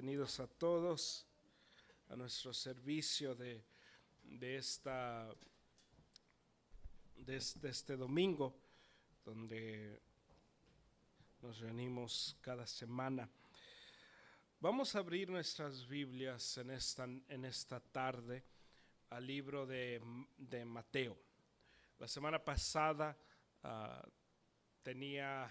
Bienvenidos a todos a nuestro servicio de este domingo, donde nos reunimos cada semana. Vamos a abrir nuestras Biblias en esta tarde al libro de Mateo. La semana pasada tenía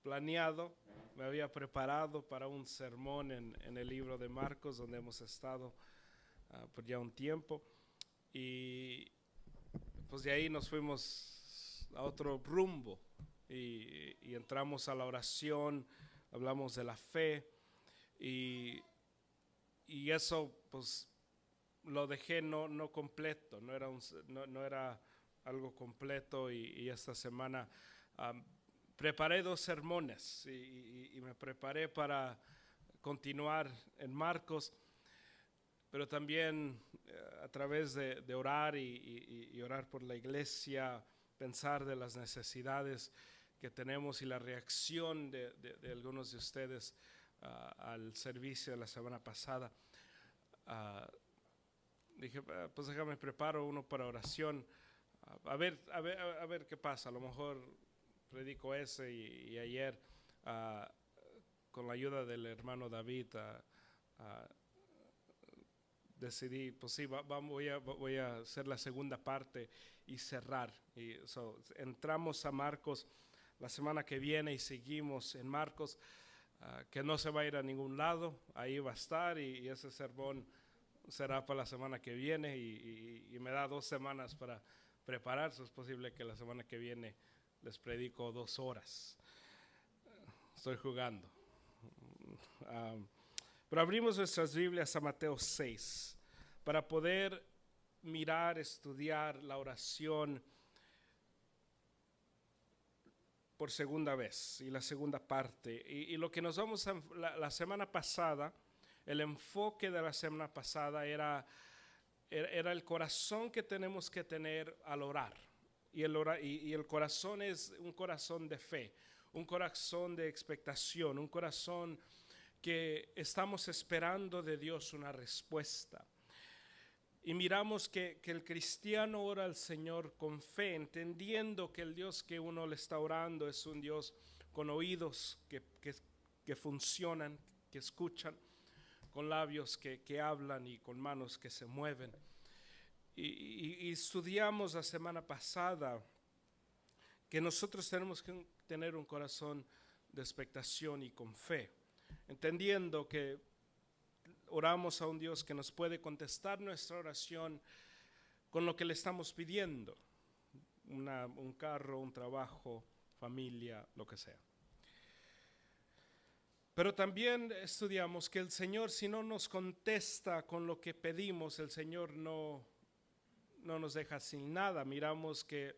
planeado, me había preparado para un sermón en el libro de Marcos, donde hemos estado por ya un tiempo, y pues de ahí nos fuimos a otro rumbo y entramos a la oración, hablamos de la fe y eso pues lo dejé no completo, no era algo completo, y esta semana preparé 2 sermones y me preparé para continuar en Marcos, pero también a través de orar y orar por la iglesia, pensar de las necesidades que tenemos y la reacción de algunos de ustedes al servicio de la semana pasada. Dije, pues déjame preparo uno para oración, a ver qué pasa. A lo mejor predico ese y ayer con la ayuda del hermano David decidí, pues sí, voy a hacer la segunda parte y cerrar. Entramos a Marcos la semana que viene y seguimos en Marcos, que no se va a ir a ningún lado, ahí va a estar, y ese sermón será para la semana que viene, y me da 2 semanas para prepararse. Es posible que la semana que viene les predico 2 horas. Estoy jugando. Pero abrimos nuestras Biblias a Mateo 6 para poder mirar, estudiar la oración por segunda vez y la segunda parte. Y lo que nos vamos a la semana pasada, el enfoque de la semana pasada era el corazón que tenemos que tener al orar. Y el corazón es un corazón de fe, un corazón de expectación, un corazón que estamos esperando de Dios una respuesta. Y miramos que el cristiano ora al Señor con fe, entendiendo que el Dios que uno le está orando es un Dios con oídos que funcionan, que escuchan, con labios que hablan y con manos que se mueven. Y estudiamos la semana pasada que nosotros tenemos que tener un corazón de expectación y con fe, entendiendo que oramos a un Dios que nos puede contestar nuestra oración con lo que le estamos pidiendo: un carro, un trabajo, familia, lo que sea. Pero también estudiamos que el Señor, si no nos contesta con lo que pedimos, el Señor no nos deja sin nada. Miramos que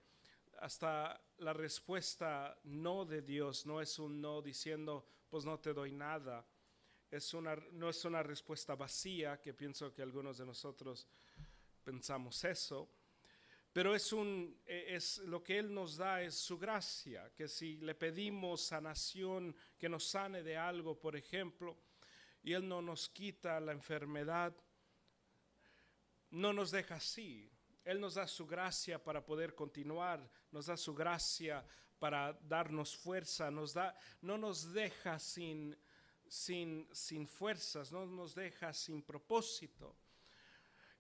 hasta la respuesta no de Dios no es un no diciendo pues no te doy nada. No es una respuesta vacía, que pienso que algunos de nosotros pensamos eso, pero es lo que Él nos da es su gracia, que si le pedimos sanación, que nos sane de algo, por ejemplo, y Él no nos quita la enfermedad, no nos deja así. Él nos da su gracia para poder continuar, nos da su gracia para darnos fuerza, no nos deja sin fuerzas, no nos deja sin propósito.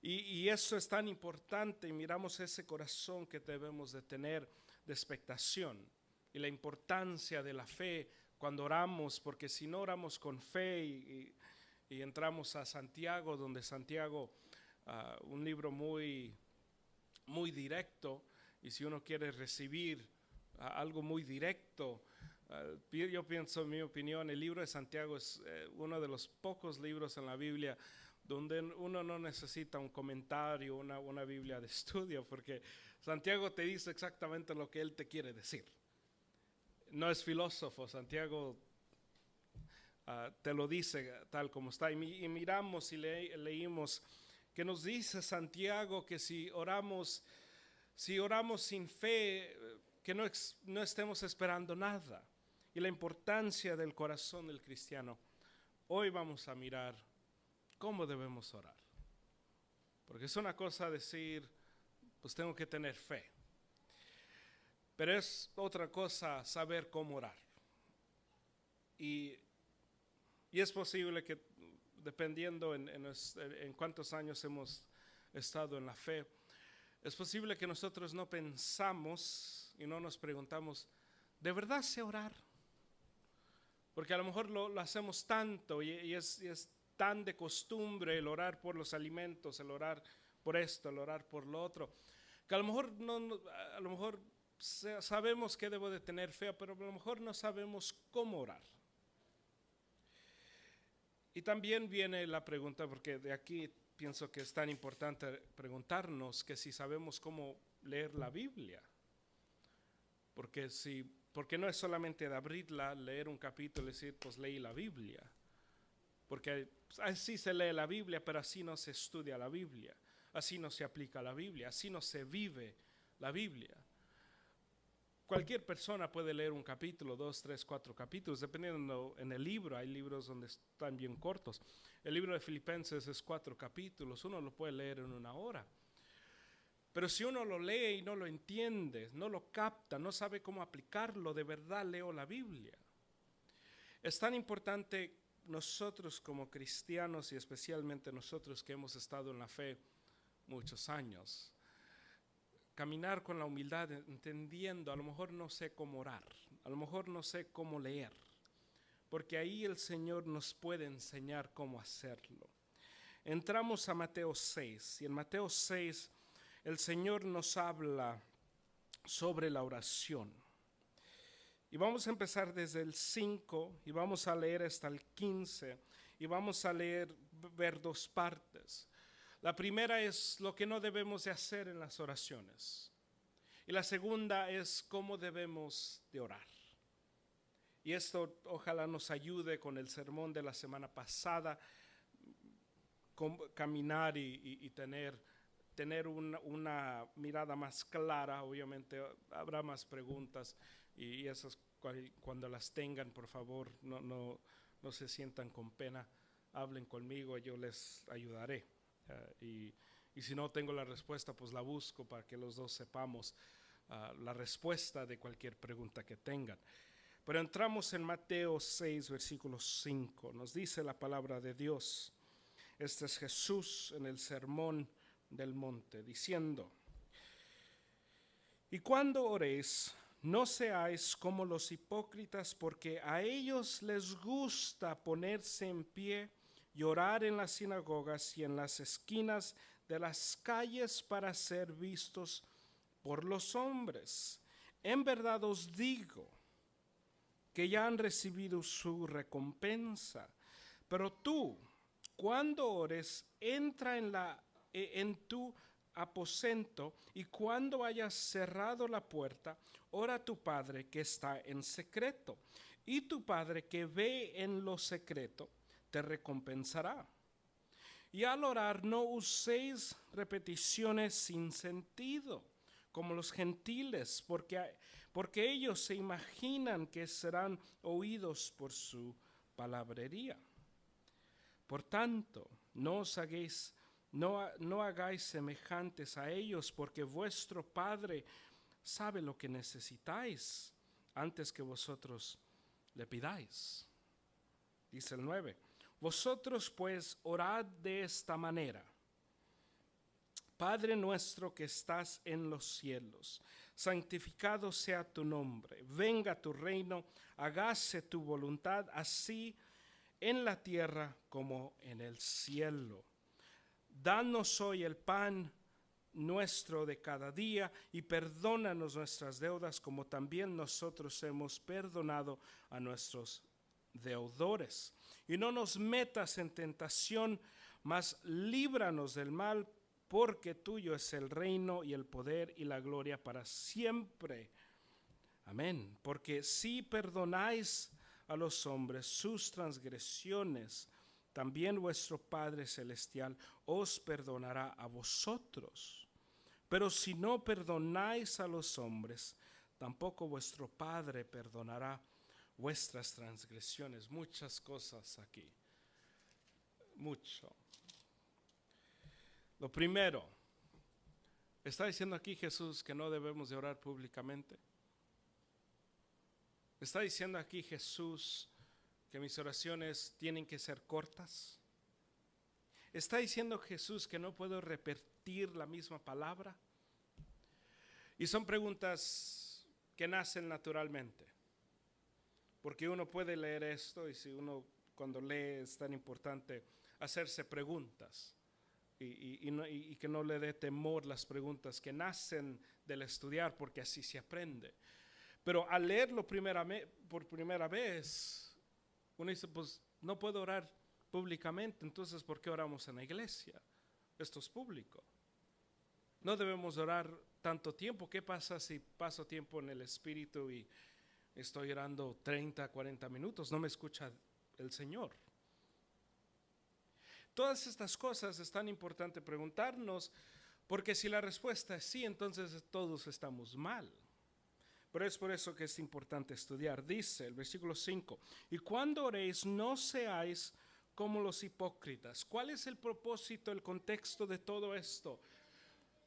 Y eso es tan importante, y miramos ese corazón que debemos de tener de expectación y la importancia de la fe cuando oramos, porque si no oramos con fe y entramos a Santiago, donde Santiago, un libro muy directo, y si uno quiere recibir algo muy directo, yo pienso, en mi opinión, el libro de Santiago es uno de los pocos libros en la Biblia donde uno no necesita un comentario, una Biblia de estudio, porque Santiago te dice exactamente lo que él te quiere decir. No es filósofo, Santiago te lo dice tal como está. Y miramos y leímos que nos dice Santiago que si oramos sin fe, que no estemos esperando nada. Y la importancia del corazón del cristiano hoy vamos a mirar cómo debemos orar. Porque es una cosa decir, pues tengo que tener fe. Pero es otra cosa saber cómo orar. Y es posible que, dependiendo en cuántos años hemos estado en la fe, es posible que nosotros no pensamos y no nos preguntamos, ¿de verdad sé orar? Porque a lo mejor lo hacemos tanto y es tan de costumbre el orar por los alimentos, el orar por esto, el orar por lo otro, que a lo mejor sabemos que debo de tener fe, pero a lo mejor no sabemos cómo orar. Y también viene la pregunta, porque de aquí pienso que es tan importante preguntarnos que si sabemos cómo leer la Biblia. Porque no es solamente de abrirla, leer un capítulo y decir, pues leí la Biblia. Porque así se lee la Biblia, pero así no se estudia la Biblia. Así no se aplica la Biblia, así no se vive la Biblia. Cualquier persona puede leer un capítulo, 2, 3, 4 capítulos, dependiendo en el libro. Hay libros donde están bien cortos. El libro de Filipenses es 4 capítulos, uno lo puede leer en 1 hora. Pero si uno lo lee y no lo entiende, no lo capta, no sabe cómo aplicarlo, de verdad leo la Biblia. Es tan importante nosotros como cristianos y especialmente nosotros que hemos estado en la fe muchos años, caminar con la humildad, entendiendo, a lo mejor no sé cómo orar, a lo mejor no sé cómo leer, porque ahí el Señor nos puede enseñar cómo hacerlo. Entramos a Mateo 6, y en Mateo 6 el Señor nos habla sobre la oración. Y vamos a empezar desde el 5 y vamos a leer hasta el 15 y vamos a ver 2 partes. La primera es lo que no debemos de hacer en las oraciones. Y la segunda es cómo debemos de orar. Y esto ojalá nos ayude con el sermón de la semana pasada, caminar y tener una mirada más clara. Obviamente habrá más preguntas y esas cuando las tengan, por favor, no se sientan con pena, hablen conmigo, yo les ayudaré. Y si no tengo la respuesta, pues la busco para que los dos sepamos la respuesta de cualquier pregunta que tengan. Pero entramos en Mateo 6, versículo 5. Nos dice la palabra de Dios. Este es Jesús en el sermón del monte, diciendo: y cuando oréis, no seáis como los hipócritas, porque a ellos les gusta ponerse en pie y orar en las sinagogas y en las esquinas de las calles para ser vistos por los hombres. En verdad os digo que ya han recibido su recompensa. Pero tú, cuando ores, entra en tu aposento, y cuando hayas cerrado la puerta, ora a tu Padre que está en secreto, y tu Padre que ve en lo secreto te recompensará. Y al orar no uséis repeticiones sin sentido, como los gentiles, porque ellos se imaginan que serán oídos por su palabrería. Por tanto, no hagáis semejantes a ellos, porque vuestro Padre sabe lo que necesitáis antes que vosotros le pidáis. Dice el 9: vosotros pues orad de esta manera: Padre nuestro que estás en los cielos, santificado sea tu nombre, venga tu reino, hágase tu voluntad, así en la tierra como en el cielo. Danos hoy el pan nuestro de cada día, y perdónanos nuestras deudas, como también nosotros hemos perdonado a nuestros deudores. Y no nos metas en tentación, mas líbranos del mal, porque tuyo es el reino y el poder y la gloria para siempre. Amén. Porque si perdonáis a los hombres sus transgresiones, también vuestro Padre Celestial os perdonará a vosotros. Pero si no perdonáis a los hombres, tampoco vuestro Padre perdonará vuestras transgresiones. Muchas cosas aquí. mucho. Lo primero, ¿está diciendo aquí Jesús que no debemos de orar públicamente? ¿Está diciendo aquí Jesús que mis oraciones tienen que ser cortas? ¿Está diciendo Jesús que no puedo repetir la misma palabra? Y son preguntas que nacen naturalmente, porque uno puede leer esto y si uno cuando lee es tan importante hacerse preguntas y que no le dé temor las preguntas que nacen del estudiar, porque así se aprende. Pero al leerlo por primera vez, uno dice, pues no puedo orar públicamente, entonces ¿por qué oramos en la iglesia? Esto es público. No debemos orar tanto tiempo. ¿Qué pasa si paso tiempo en el Espíritu y estoy orando 30, 40 minutos? No me escucha el Señor. Todas estas cosas es tan importante preguntarnos, porque si la respuesta es sí, entonces todos estamos mal. Pero es por eso que es importante estudiar. Dice el versículo 5, y cuando oréis no seáis como los hipócritas. ¿Cuál es el propósito, el contexto de todo esto?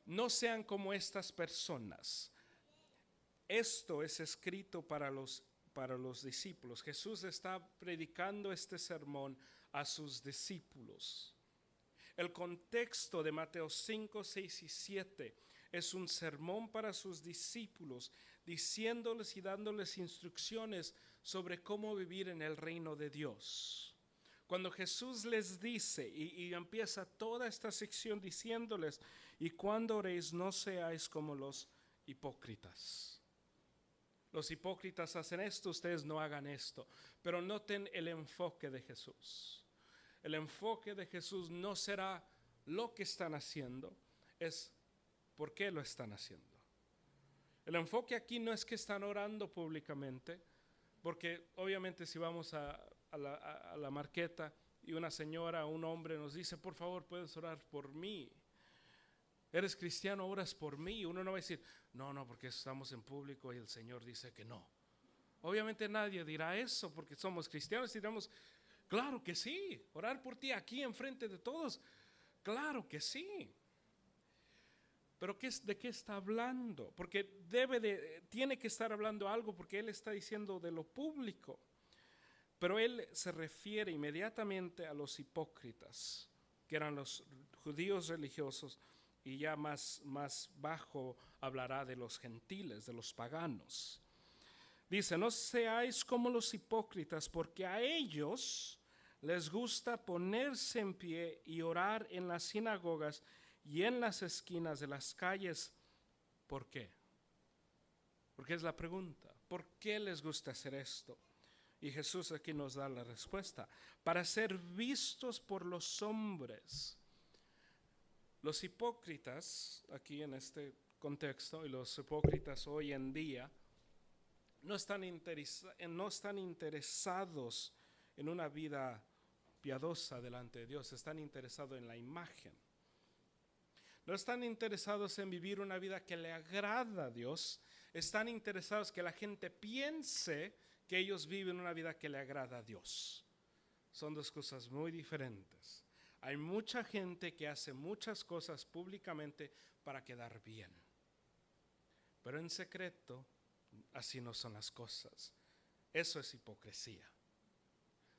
No sean como estas personas. Esto es escrito para los discípulos. Jesús está predicando este sermón a sus discípulos. El contexto de Mateo 5, 6 y 7 es un sermón para sus discípulos, diciéndoles y dándoles instrucciones sobre cómo vivir en el reino de Dios. Cuando Jesús les dice, y empieza toda esta sección diciéndoles, y cuando oréis no seáis como los hipócritas. Los hipócritas hacen esto, ustedes no hagan esto. Pero noten el enfoque de Jesús. El enfoque de Jesús no será lo que están haciendo, es por qué lo están haciendo. El enfoque aquí no es que están orando públicamente, porque obviamente si vamos a la marqueta y una señora o un hombre nos dice, por favor, puedes orar por mí. ¿Eres cristiano? ¿Oras por mí? Uno no va a decir, no, porque estamos en público y el Señor dice que no. Obviamente nadie dirá eso porque somos cristianos y diremos, claro que sí, orar por ti aquí enfrente de todos, claro que sí. Pero ¿de qué está hablando? Porque tiene que estar hablando algo, porque él está diciendo de lo público. Pero él se refiere inmediatamente a los hipócritas, que eran los judíos religiosos, y ya más bajo hablará de los gentiles, de los paganos. Dice, no seáis como los hipócritas, porque a ellos les gusta ponerse en pie y orar en las sinagogas y en las esquinas de las calles. ¿Por qué? Porque es la pregunta. ¿Por qué les gusta hacer esto? Y Jesús aquí nos da la respuesta. Para ser vistos por los hombres. Los hipócritas, aquí en este contexto, y los hipócritas hoy en día, no están interesados en una vida piadosa delante de Dios, están interesados en la imagen. No están interesados en vivir una vida que le agrada a Dios, están interesados que la gente piense que ellos viven una vida que le agrada a Dios. Son dos cosas muy diferentes. Hay mucha gente que hace muchas cosas públicamente para quedar bien, pero en secreto así no son las cosas. Eso es hipocresía.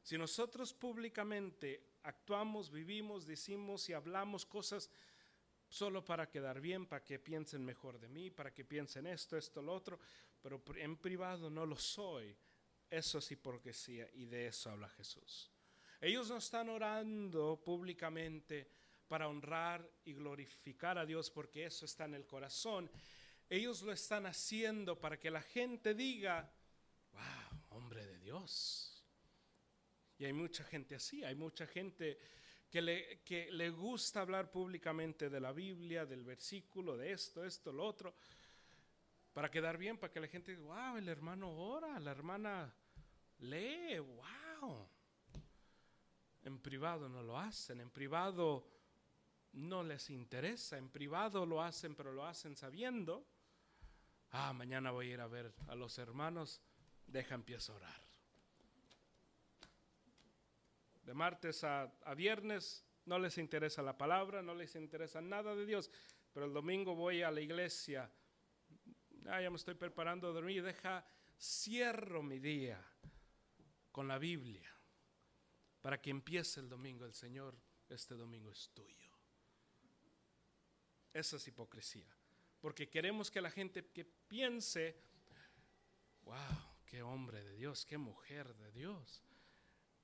Si nosotros públicamente actuamos, vivimos, decimos y hablamos cosas solo para quedar bien, para que piensen mejor de mí, para que piensen esto, lo otro, pero en privado no lo soy, eso es hipocresía, y de eso habla Jesús. Ellos no están orando públicamente para honrar y glorificar a Dios, porque eso está en el corazón. Ellos lo están haciendo para que la gente diga, wow, hombre de Dios. Y hay mucha gente así, hay mucha gente que le gusta hablar públicamente de la Biblia, del versículo, de esto, lo otro, para quedar bien, para que la gente diga, wow, el hermano ora, la hermana lee, wow. En privado no lo hacen, en privado no les interesa, en privado lo hacen, pero lo hacen sabiendo, mañana voy a ir a ver a los hermanos, empiezo a orar. De martes a viernes no les interesa la palabra, no les interesa nada de Dios, pero el domingo voy a la iglesia, ya me estoy preparando a dormir, cierro mi día con la Biblia para que empiece el domingo. El Señor, este domingo es tuyo. Esa es hipocresía, porque queremos que la gente que piense, wow, qué hombre de Dios, qué mujer de Dios.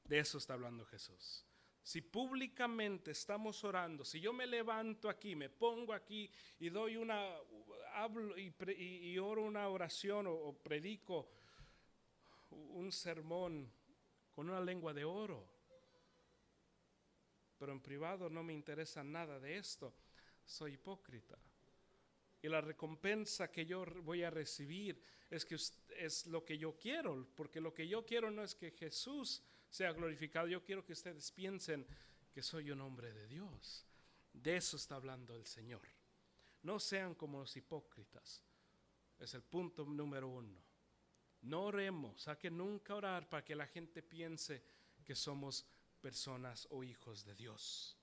De eso está hablando Jesús. Si públicamente estamos orando, si yo me levanto aquí, me pongo aquí y hablo y oro una oración o predico un sermón con una lengua de oro, pero en privado no me interesa nada de esto, soy hipócrita. Y la recompensa que yo voy a recibir es lo que yo quiero, porque lo que yo quiero no es que Jesús sea glorificado, yo quiero que ustedes piensen que soy un hombre de Dios. De eso está hablando el Señor. No sean como los hipócritas. Es el punto número 1. No oremos, hay que nunca orar para que la gente piense que somos personas o hijos de Dios.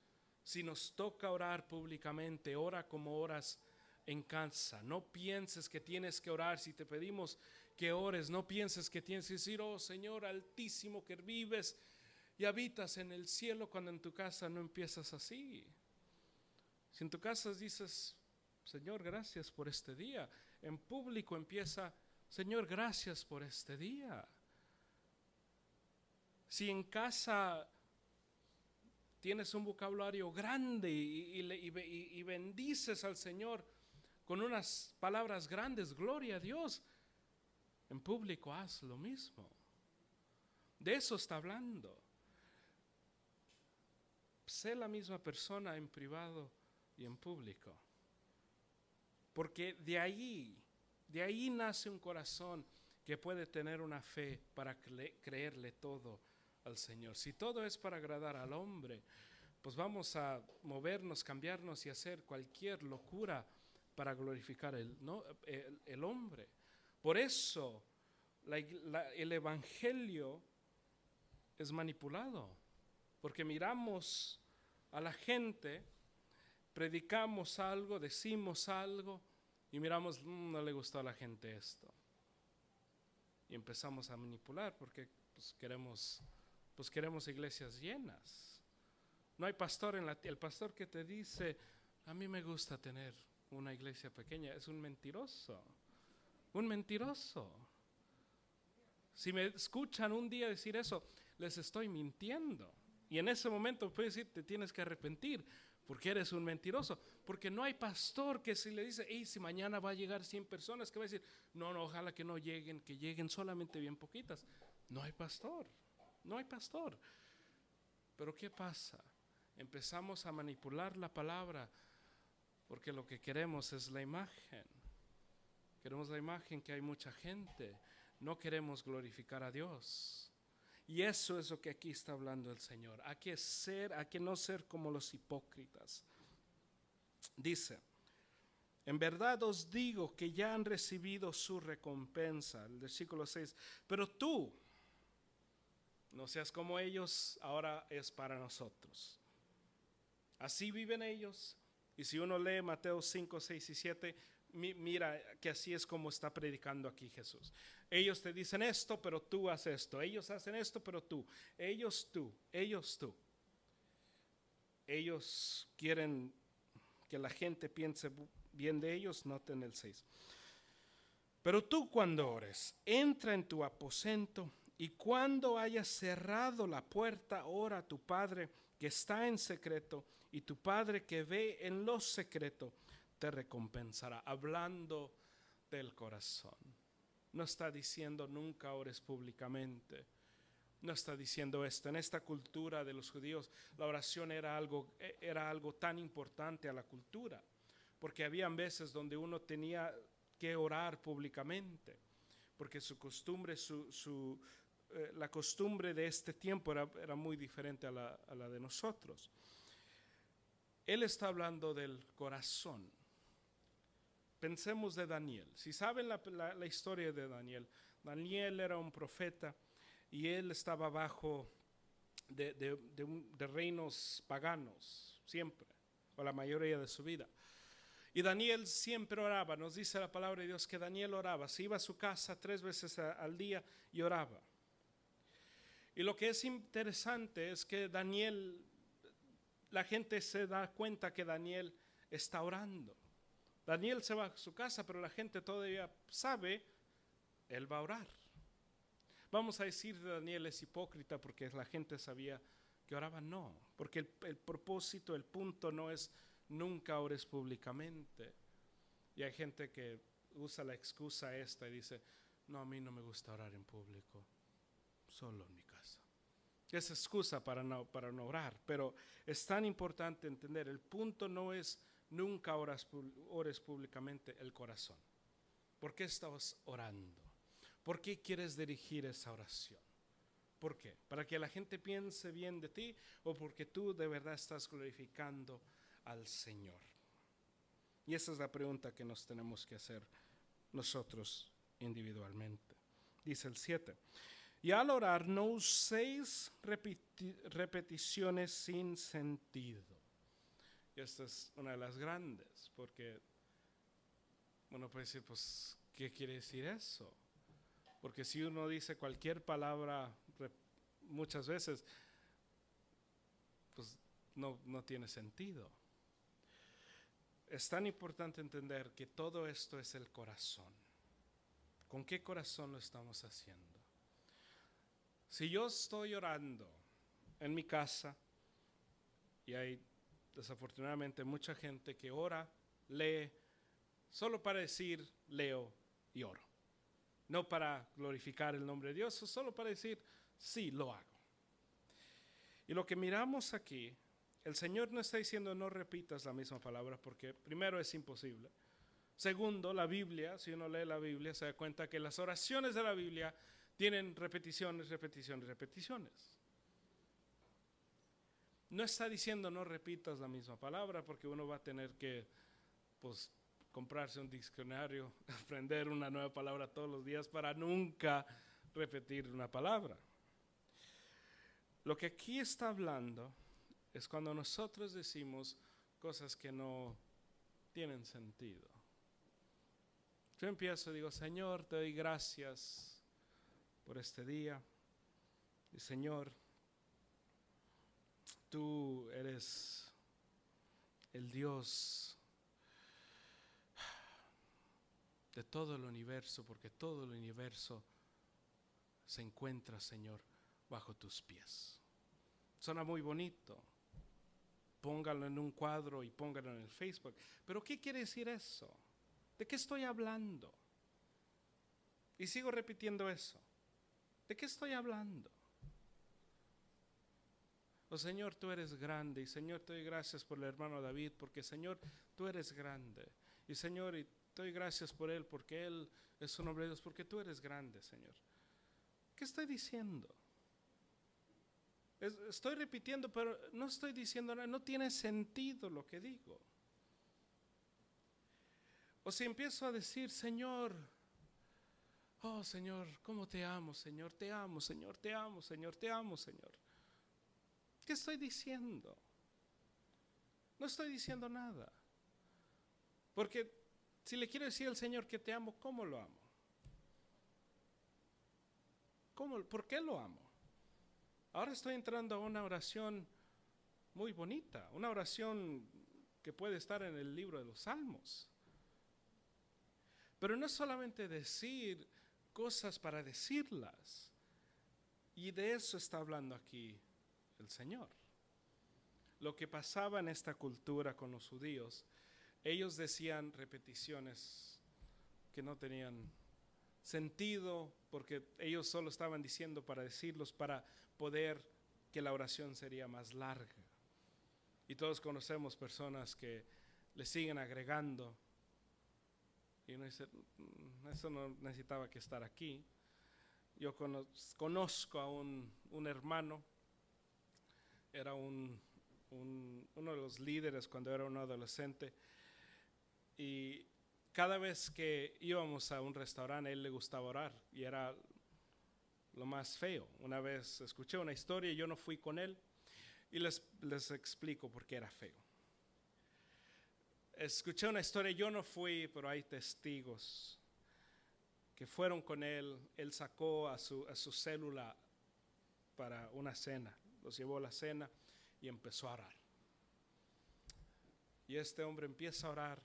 Si nos toca orar públicamente, ora como oras en casa. No pienses que tienes que orar. Si te pedimos que ores, no pienses que tienes que decir, oh Señor altísimo que vives y habitas en el cielo, cuando en tu casa no empiezas así. Si en tu casa dices, Señor, gracias por este día, en público empieza, Señor, gracias por este día. Si en casa tienes un vocabulario grande y bendices al Señor con unas palabras grandes, gloria a Dios, en público haz lo mismo. De eso está hablando. Sé la misma persona en privado y en público. Porque de ahí nace un corazón que puede tener una fe para creerle todo al Señor. Si todo es para agradar al hombre, pues vamos a movernos, cambiarnos y hacer cualquier locura para glorificar el hombre. Por eso el evangelio es manipulado, porque miramos a la gente, predicamos algo, decimos algo y miramos, no le gustó a la gente esto. Y empezamos a manipular porque queremos iglesias llenas. No hay pastor el pastor que te dice, a mí me gusta tener una iglesia pequeña, es un mentiroso. Un mentiroso. Si me escuchan un día decir eso, les estoy mintiendo. Y en ese momento puedes decir, te tienes que arrepentir, porque eres un mentiroso. Porque no hay pastor que si le dice, hey, si mañana va a llegar 100 personas, que va a decir, no, ojalá que no lleguen, que lleguen solamente bien poquitas. No hay pastor, no hay pastor. Pero ¿qué pasa? Empezamos a manipular la palabra, porque lo que queremos es la imagen. Queremos la imagen que hay mucha gente. No queremos glorificar a Dios. Y eso es lo que aquí está hablando el Señor. Hay que no ser como los hipócritas. Dice, en verdad os digo que ya han recibido su recompensa. El versículo 6. Pero tú, no seas como ellos, ahora es para nosotros. Así viven ellos. Y si uno lee Mateo 5, 6 y 7, mira que así es como está predicando aquí Jesús. Ellos te dicen esto, pero tú haces esto. Ellos hacen esto, pero tú. Ellos tú. Ellos quieren que la gente piense bien de ellos. Noten el 6. Pero tú cuando ores, entra en tu aposento y cuando hayas cerrado la puerta, ora a tu Padre que está en secreto, y tu Padre que ve en lo secreto te recompensará. Hablando del corazón. No está diciendo nunca ores públicamente. No está diciendo esto. En esta cultura de los judíos, la oración era algo tan importante a la cultura, porque habían veces donde uno tenía que orar públicamente, porque su costumbre, la costumbre de este tiempo era muy diferente a la de nosotros. Él está hablando del corazón. Pensemos de Daniel. Si saben la historia de Daniel, Daniel era un profeta y él estaba bajo de reinos paganos, siempre, o la mayoría de su vida. Y Daniel siempre oraba. Nos dice la palabra de Dios que Daniel oraba. Se iba a su casa 3 veces al día y oraba. Y lo que es interesante es que Daniel, la gente se da cuenta que Daniel está orando. Daniel se va a su casa, pero la gente todavía sabe, él va a orar. Vamos a decir que Daniel es hipócrita porque la gente sabía que oraba. No, porque el propósito, el punto no es nunca ores públicamente. Y hay gente que usa la excusa esta y dice, no, a mí no me gusta orar en público, solo en mi casa. Es excusa para no orar, pero es tan importante entender, el punto no es nunca ores públicamente, el corazón. ¿Por qué estás orando? ¿Por qué quieres dirigir esa oración? ¿Por qué? ¿Para que la gente piense bien de ti o porque tú de verdad estás glorificando al Señor? Y esa es la pregunta que nos tenemos que hacer nosotros individualmente. Dice el 7. Y al orar no uséis repeticiones sin sentido. Y esta es una de las grandes, porque uno puede decir, pues, ¿qué quiere decir eso? Porque si uno dice cualquier palabra muchas veces, pues no tiene sentido. Es tan importante entender que todo esto es el corazón. ¿Con qué corazón lo estamos haciendo? Si yo estoy orando en mi casa, y hay desafortunadamente mucha gente que ora, lee, solo para decir leo y oro. No para glorificar el nombre de Dios, solo para decir sí, lo hago. Y lo que miramos aquí, el Señor no está diciendo no repitas la misma palabra porque primero es imposible. Segundo, la Biblia, si uno lee la Biblia se da cuenta que las oraciones de la Biblia tienen repeticiones, repeticiones, repeticiones. No está diciendo no repitas la misma palabra porque uno va a tener que pues comprarse un diccionario, aprender una nueva palabra todos los días para nunca repetir una palabra. Lo que aquí está hablando es cuando nosotros decimos cosas que no tienen sentido. Yo empiezo y digo, Señor, te doy gracias por este día. Y Señor, tú eres el Dios de todo el universo, porque todo el universo se encuentra, Señor, bajo tus pies. Suena muy bonito. Póngalo en un cuadro y póngalo en el Facebook. Pero ¿qué quiere decir eso? ¿De qué estoy hablando? Y sigo repitiendo eso. ¿De qué estoy hablando? Oh Señor, tú eres grande. Y Señor, te doy gracias por el hermano David, porque Señor, tú eres grande. Y Señor, y te doy gracias por él, porque él es un hombre de Dios, porque tú eres grande, Señor. ¿Qué estoy diciendo? Estoy repitiendo, pero no estoy diciendo nada, no tiene sentido lo que digo. O si empiezo a decir, Señor, oh Señor, cómo te amo, Señor, te amo, Señor, te amo, Señor, te amo, Señor. ¿Qué estoy diciendo? No estoy diciendo nada. Porque si le quiero decir al Señor que te amo, ¿cómo lo amo? ¿Por qué lo amo? Ahora estoy entrando a una oración muy bonita, una oración que puede estar en el libro de los Salmos. Pero no es solamente decir cosas para decirlas. Y de eso está hablando aquí el Señor. Lo que pasaba en esta cultura con los judíos, ellos decían repeticiones que no tenían sentido, porque ellos solo estaban diciendo para decirlos, para poder que la oración sería más larga. Y todos conocemos personas que le siguen agregando. Y uno dice, eso no necesitaba que estar aquí. Yo conozco a un hermano, era uno de los líderes cuando era un adolescente, y cada vez que íbamos a un restaurante, a él le gustaba orar, y era lo más feo. Una vez escuché una historia y yo no fui con él y les explico por qué era feo. Escuché una historia, yo no fui, pero hay testigos que fueron con él. Él sacó a su célula para una cena, los llevó a la cena y empezó a orar. Y este hombre empieza a orar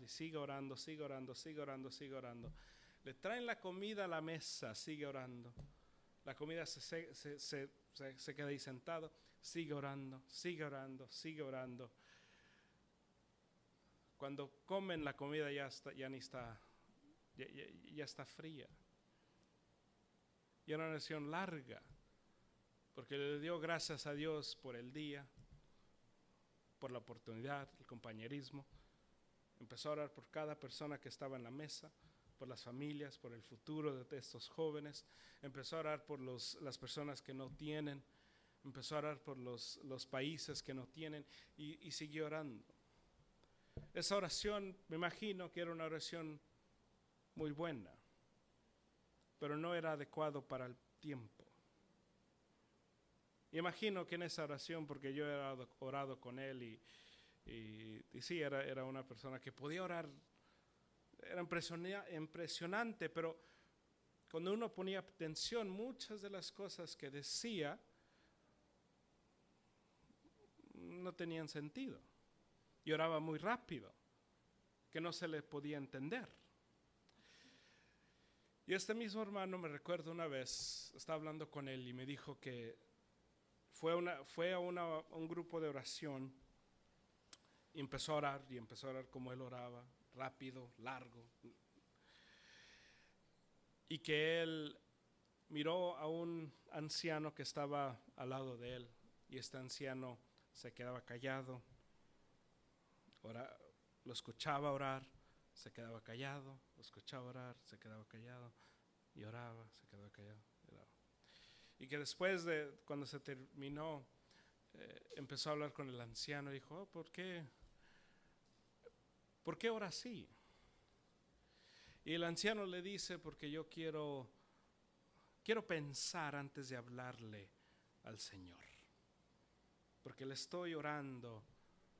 y sigue orando, sigue orando, sigue orando, sigue orando. Le traen la comida a la mesa, sigue orando. La comida se queda ahí sentado, sigue orando, sigue orando, sigue orando. Cuando comen la comida ya está fría. Y era una oración larga, porque le dio gracias a Dios por el día, por la oportunidad, el compañerismo. Empezó a orar por cada persona que estaba en la mesa, por las familias, por el futuro de estos jóvenes. Empezó a orar por las personas que no tienen. Empezó a orar por los países que no tienen y siguió orando. Esa oración, me imagino que era una oración muy buena, pero no era adecuado para el tiempo. Y imagino que en esa oración, porque yo he orado con él y sí, era una persona que podía orar, era impresionante, pero cuando uno ponía atención, muchas de las cosas que decía no tenían sentido. Y oraba muy rápido, que no se le podía entender. Y este mismo hermano, me recuerdo una vez, estaba hablando con él y me dijo que fue a un grupo de oración y empezó a orar como él oraba, rápido, largo. Y que él miró a un anciano que estaba al lado de él y este anciano se quedaba callado. Lo escuchaba orar, se quedaba callado, lo escuchaba orar, se quedaba callado, y oraba, se quedaba callado, y oraba. Y que después de, cuando se terminó, empezó a hablar con el anciano y dijo, ¿por qué ora así? Y el anciano le dice, porque yo quiero pensar antes de hablarle al Señor, porque le estoy orando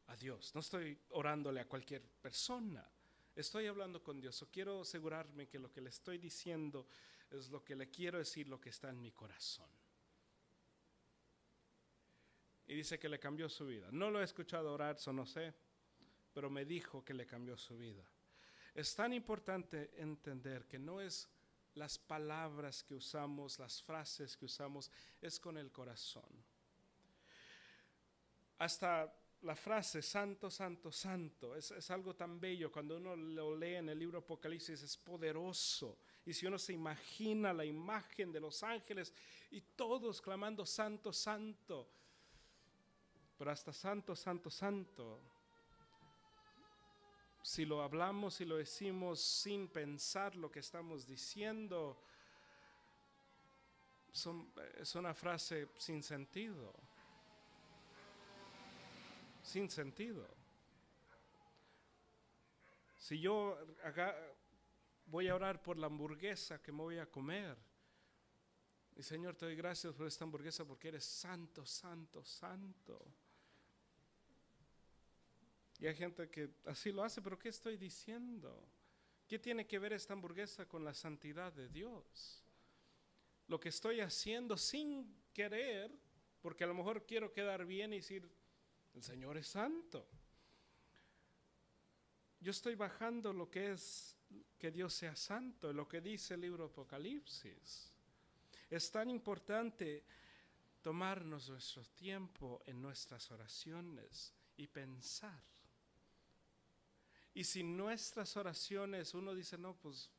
a Dios, no estoy orándole a cualquier persona, estoy hablando con Dios. Quiero asegurarme que lo que le estoy diciendo es lo que le quiero decir, lo que está en mi corazón. Y dice que le cambió su vida. No lo he escuchado orar, eso no sé, pero me dijo que le cambió su vida. Es tan importante entender que no es las palabras que usamos, las frases que usamos, es con el corazón. Hasta la frase santo, santo, santo es algo tan bello. Cuando uno lo lee en el libro Apocalipsis es poderoso. Y si uno se imagina la imagen de los ángeles y todos clamando santo, santo, pero hasta santo, santo, santo, si lo hablamos y lo decimos sin pensar lo que estamos diciendo, es una frase sin sentido. Sin sentido. Si yo voy a orar por la hamburguesa que me voy a comer, y Señor, te doy gracias por esta hamburguesa porque eres santo, santo, santo. Y hay gente que así lo hace, pero ¿qué estoy diciendo? ¿Qué tiene que ver esta hamburguesa con la santidad de Dios? Lo que estoy haciendo sin querer, porque a lo mejor quiero quedar bien y decir, el Señor es santo. Yo estoy bajando lo que es que Dios sea santo, lo que dice el libro Apocalipsis. Es tan importante tomarnos nuestro tiempo en nuestras oraciones y pensar. Y si nuestras oraciones, uno dice, no, pues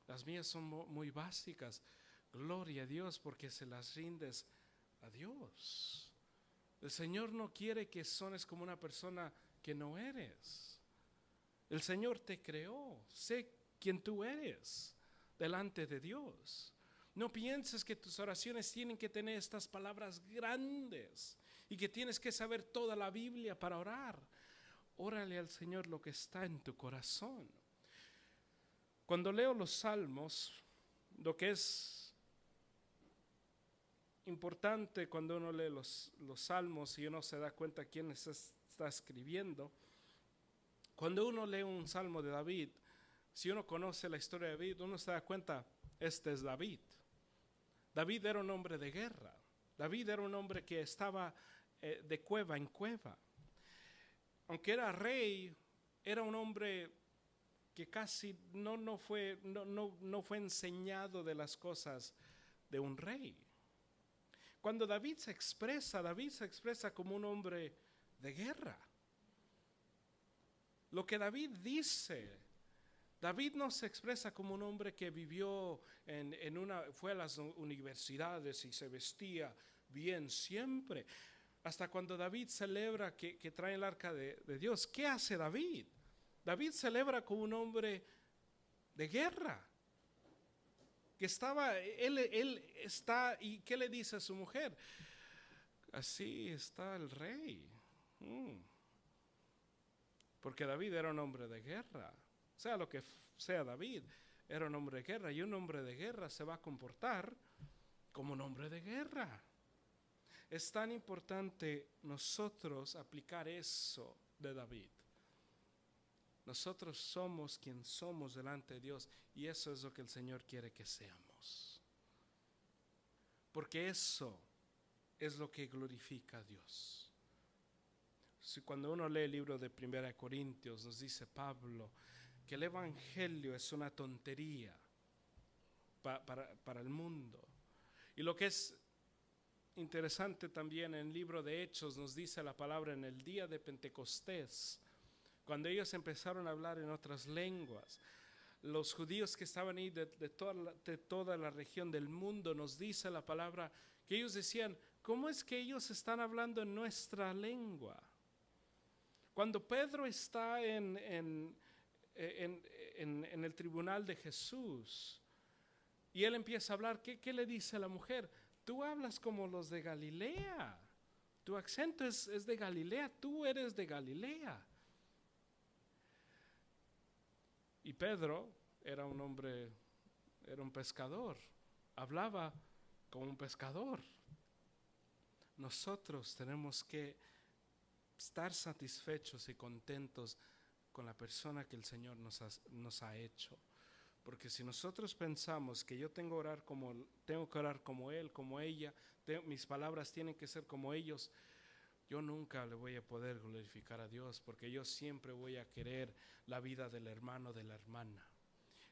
las mías son muy básicas, gloria a Dios porque se las rindes a Dios. El Señor no quiere que sones como una persona que no eres. El Señor te creó, sé quién tú eres delante de Dios. No pienses que tus oraciones tienen que tener estas palabras grandes y que tienes que saber toda la Biblia para orar. Órale al Señor lo que está en tu corazón. Cuando leo los salmos, lo que es importante cuando uno lee los salmos y uno se da cuenta quién está escribiendo. Cuando uno lee un salmo de David, si uno conoce la historia de David, uno se da cuenta, este es David. David era un hombre de guerra. David era un hombre que estaba de cueva en cueva. Aunque era rey, era un hombre que casi no fue enseñado de las cosas de un rey. Cuando David se expresa como un hombre de guerra. Lo que David dice, David no se expresa como un hombre que vivió fue a las universidades y se vestía bien siempre. Hasta cuando David celebra que trae el arca de Dios, ¿qué hace David? David celebra como un hombre de guerra. Que él está, ¿y qué le dice a su mujer? Así está el rey. Porque David era un hombre de guerra. Sea lo que sea David, era un hombre de guerra. Y un hombre de guerra se va a comportar como un hombre de guerra. Es tan importante nosotros aplicar eso de David. Nosotros somos quien somos delante de Dios y eso es lo que el Señor quiere que seamos. Porque eso es lo que glorifica a Dios. Si cuando uno lee el libro de 1 Corintios, nos dice Pablo que el evangelio es una tontería para el mundo. Y lo que es interesante también en el libro de Hechos nos dice la palabra en el día de Pentecostés, cuando ellos empezaron a hablar en otras lenguas, los judíos que estaban ahí de toda la región del mundo, nos dice la palabra que ellos decían, ¿cómo es que ellos están hablando en nuestra lengua? Cuando Pedro está en el tribunal de Jesús y él empieza a hablar, ¿qué le dice a la mujer? Tú hablas como los de Galilea, tu acento es de Galilea, tú eres de Galilea. Y Pedro era un hombre, era un pescador, hablaba como un pescador. Nosotros tenemos que estar satisfechos y contentos con la persona que el Señor nos ha hecho. Porque si nosotros pensamos que yo tengo que orar como él, como ella, mis palabras tienen que ser como ellos, yo nunca le voy a poder glorificar a Dios, porque yo siempre voy a querer la vida del hermano, de la hermana.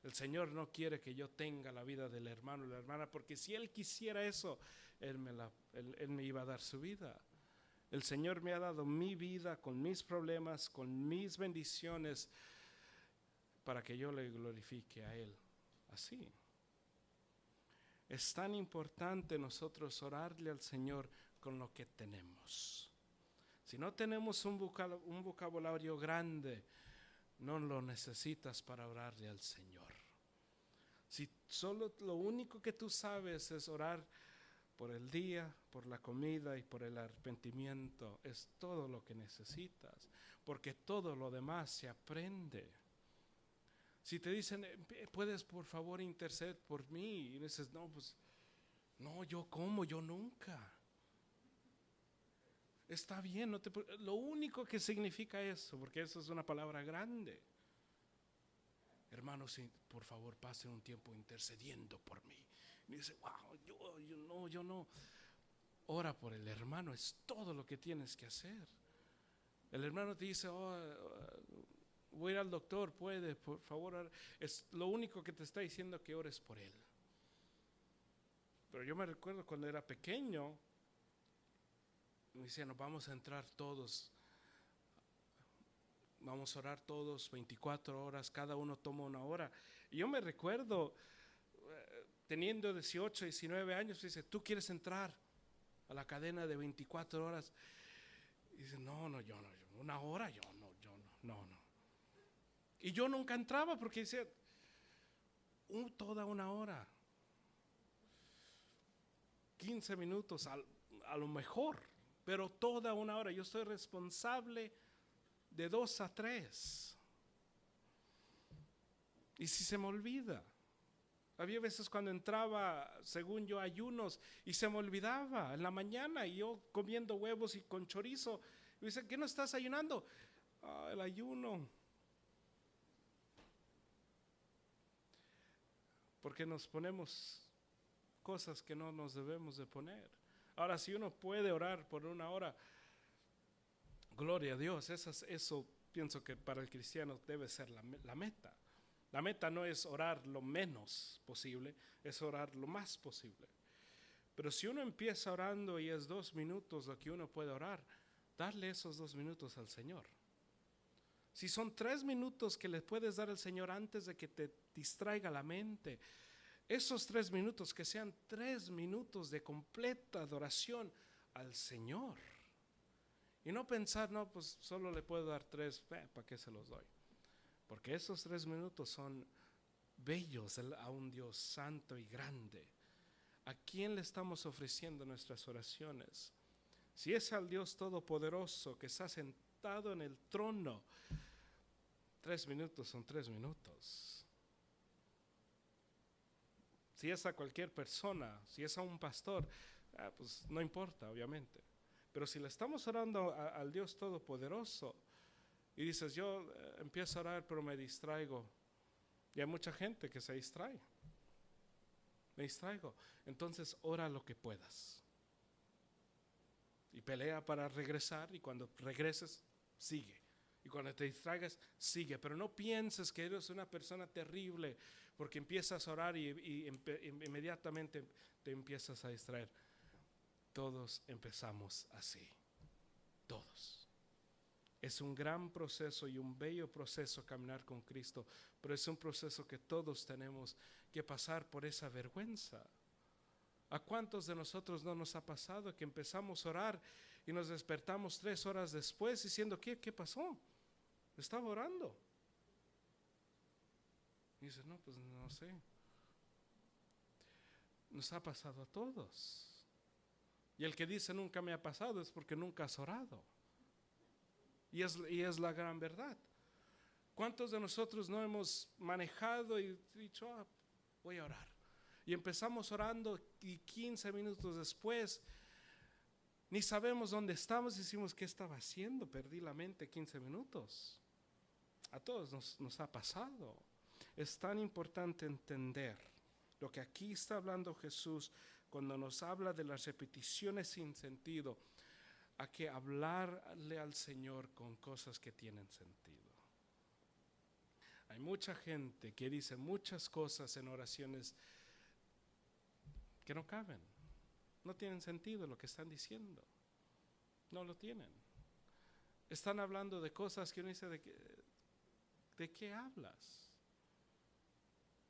El Señor no quiere que yo tenga la vida del hermano, de la hermana, porque si Él quisiera eso, Él me iba a dar su vida. El Señor me ha dado mi vida con mis problemas, con mis bendiciones, para que yo le glorifique a Él. Así. Es tan importante nosotros orarle al Señor con lo que tenemos. Si no tenemos un vocabulario grande, no lo necesitas para orarle al Señor. Si solo lo único que tú sabes es orar por el día, por la comida y por el arrepentimiento, es todo lo que necesitas, porque todo lo demás se aprende. Si te dicen, ¿puedes por favor interceder por mí? Y dices, no, pues, no, yo nunca. Está bien, lo único que significa eso, porque eso es una palabra grande. Hermanos, por favor, pasen un tiempo intercediendo por mí. Y dice, wow, yo no. Ora por el hermano, es todo lo que tienes que hacer. El hermano te dice, voy a ir al doctor, puede, por favor. Es lo único que te está diciendo, que ores por él. Pero yo me recuerdo cuando era pequeño, me decían, nos vamos a entrar todos, vamos a orar todos 24 horas, cada uno toma una hora. Y yo me recuerdo, teniendo 18, 19 años, dice, ¿tú quieres entrar a la cadena de 24 horas? Y dice, no, yo no, una hora, yo no. Y yo nunca entraba porque decía, toda una hora, 15 minutos a lo mejor, pero toda una hora. Yo soy responsable de 2 a 3. Y si se me olvida, Había veces cuando entraba, según yo, ayunos y se me olvidaba en la mañana y yo comiendo huevos y con chorizo. Y dice, ¿qué no estás ayunando? Ah, el ayuno. Porque nos ponemos cosas que no nos debemos de poner. Ahora, si uno puede orar por una hora, gloria a Dios, eso pienso que para el cristiano debe ser la meta. La meta no es orar lo menos posible, es orar lo más posible. Pero si uno empieza orando y es 2 minutos lo que uno puede orar, darle esos 2 minutos al Señor. Si son 3 minutos que le puedes dar al Señor antes de que te distraiga la mente, esos 3 minutos que sean 3 minutos de completa adoración al Señor. Y no pensar, no, pues solo le puedo dar 3, ¿para qué se los doy? Porque esos 3 minutos son bellos a un Dios santo y grande. ¿A quién le estamos ofreciendo nuestras oraciones? Si es al Dios todopoderoso que está sentado en el trono, 3 minutos son 3 minutos. Si es a cualquier persona, si es a un pastor, pues no importa, obviamente. Pero si le estamos orando al Dios todopoderoso, y dices, yo empiezo a orar pero me distraigo. Y hay mucha gente que se distrae. Me distraigo. Entonces ora lo que puedas. Y pelea para regresar y cuando regreses, sigue. Y cuando te distraigas, sigue. Pero no pienses que eres una persona terrible porque empiezas a orar y inmediatamente te empiezas a distraer. Todos empezamos así. Todos. Es un gran proceso y un bello proceso caminar con Cristo, pero es un proceso que todos tenemos que pasar por esa vergüenza. ¿A cuántos de nosotros no nos ha pasado que empezamos a orar y nos despertamos 3 horas después diciendo, ¿qué pasó? Estaba orando. Y dice, no, pues no sé. Nos ha pasado a todos. Y el que dice nunca me ha pasado es porque nunca has orado. Y es la gran verdad. ¿Cuántos de nosotros no hemos manejado y dicho, voy a orar? Y empezamos orando y 15 minutos después ni sabemos dónde estamos y decimos, ¿qué estaba haciendo? Perdí la mente 15 minutos. A todos nos ha pasado. Es tan importante entender lo que aquí está hablando Jesús cuando nos habla de las repeticiones sin sentido. Hay que hablarle al Señor con cosas que tienen sentido. Hay mucha gente que dice muchas cosas en oraciones que no caben. No tienen sentido lo que están diciendo. No lo tienen. Están hablando de cosas que uno dice, ¿de qué hablas?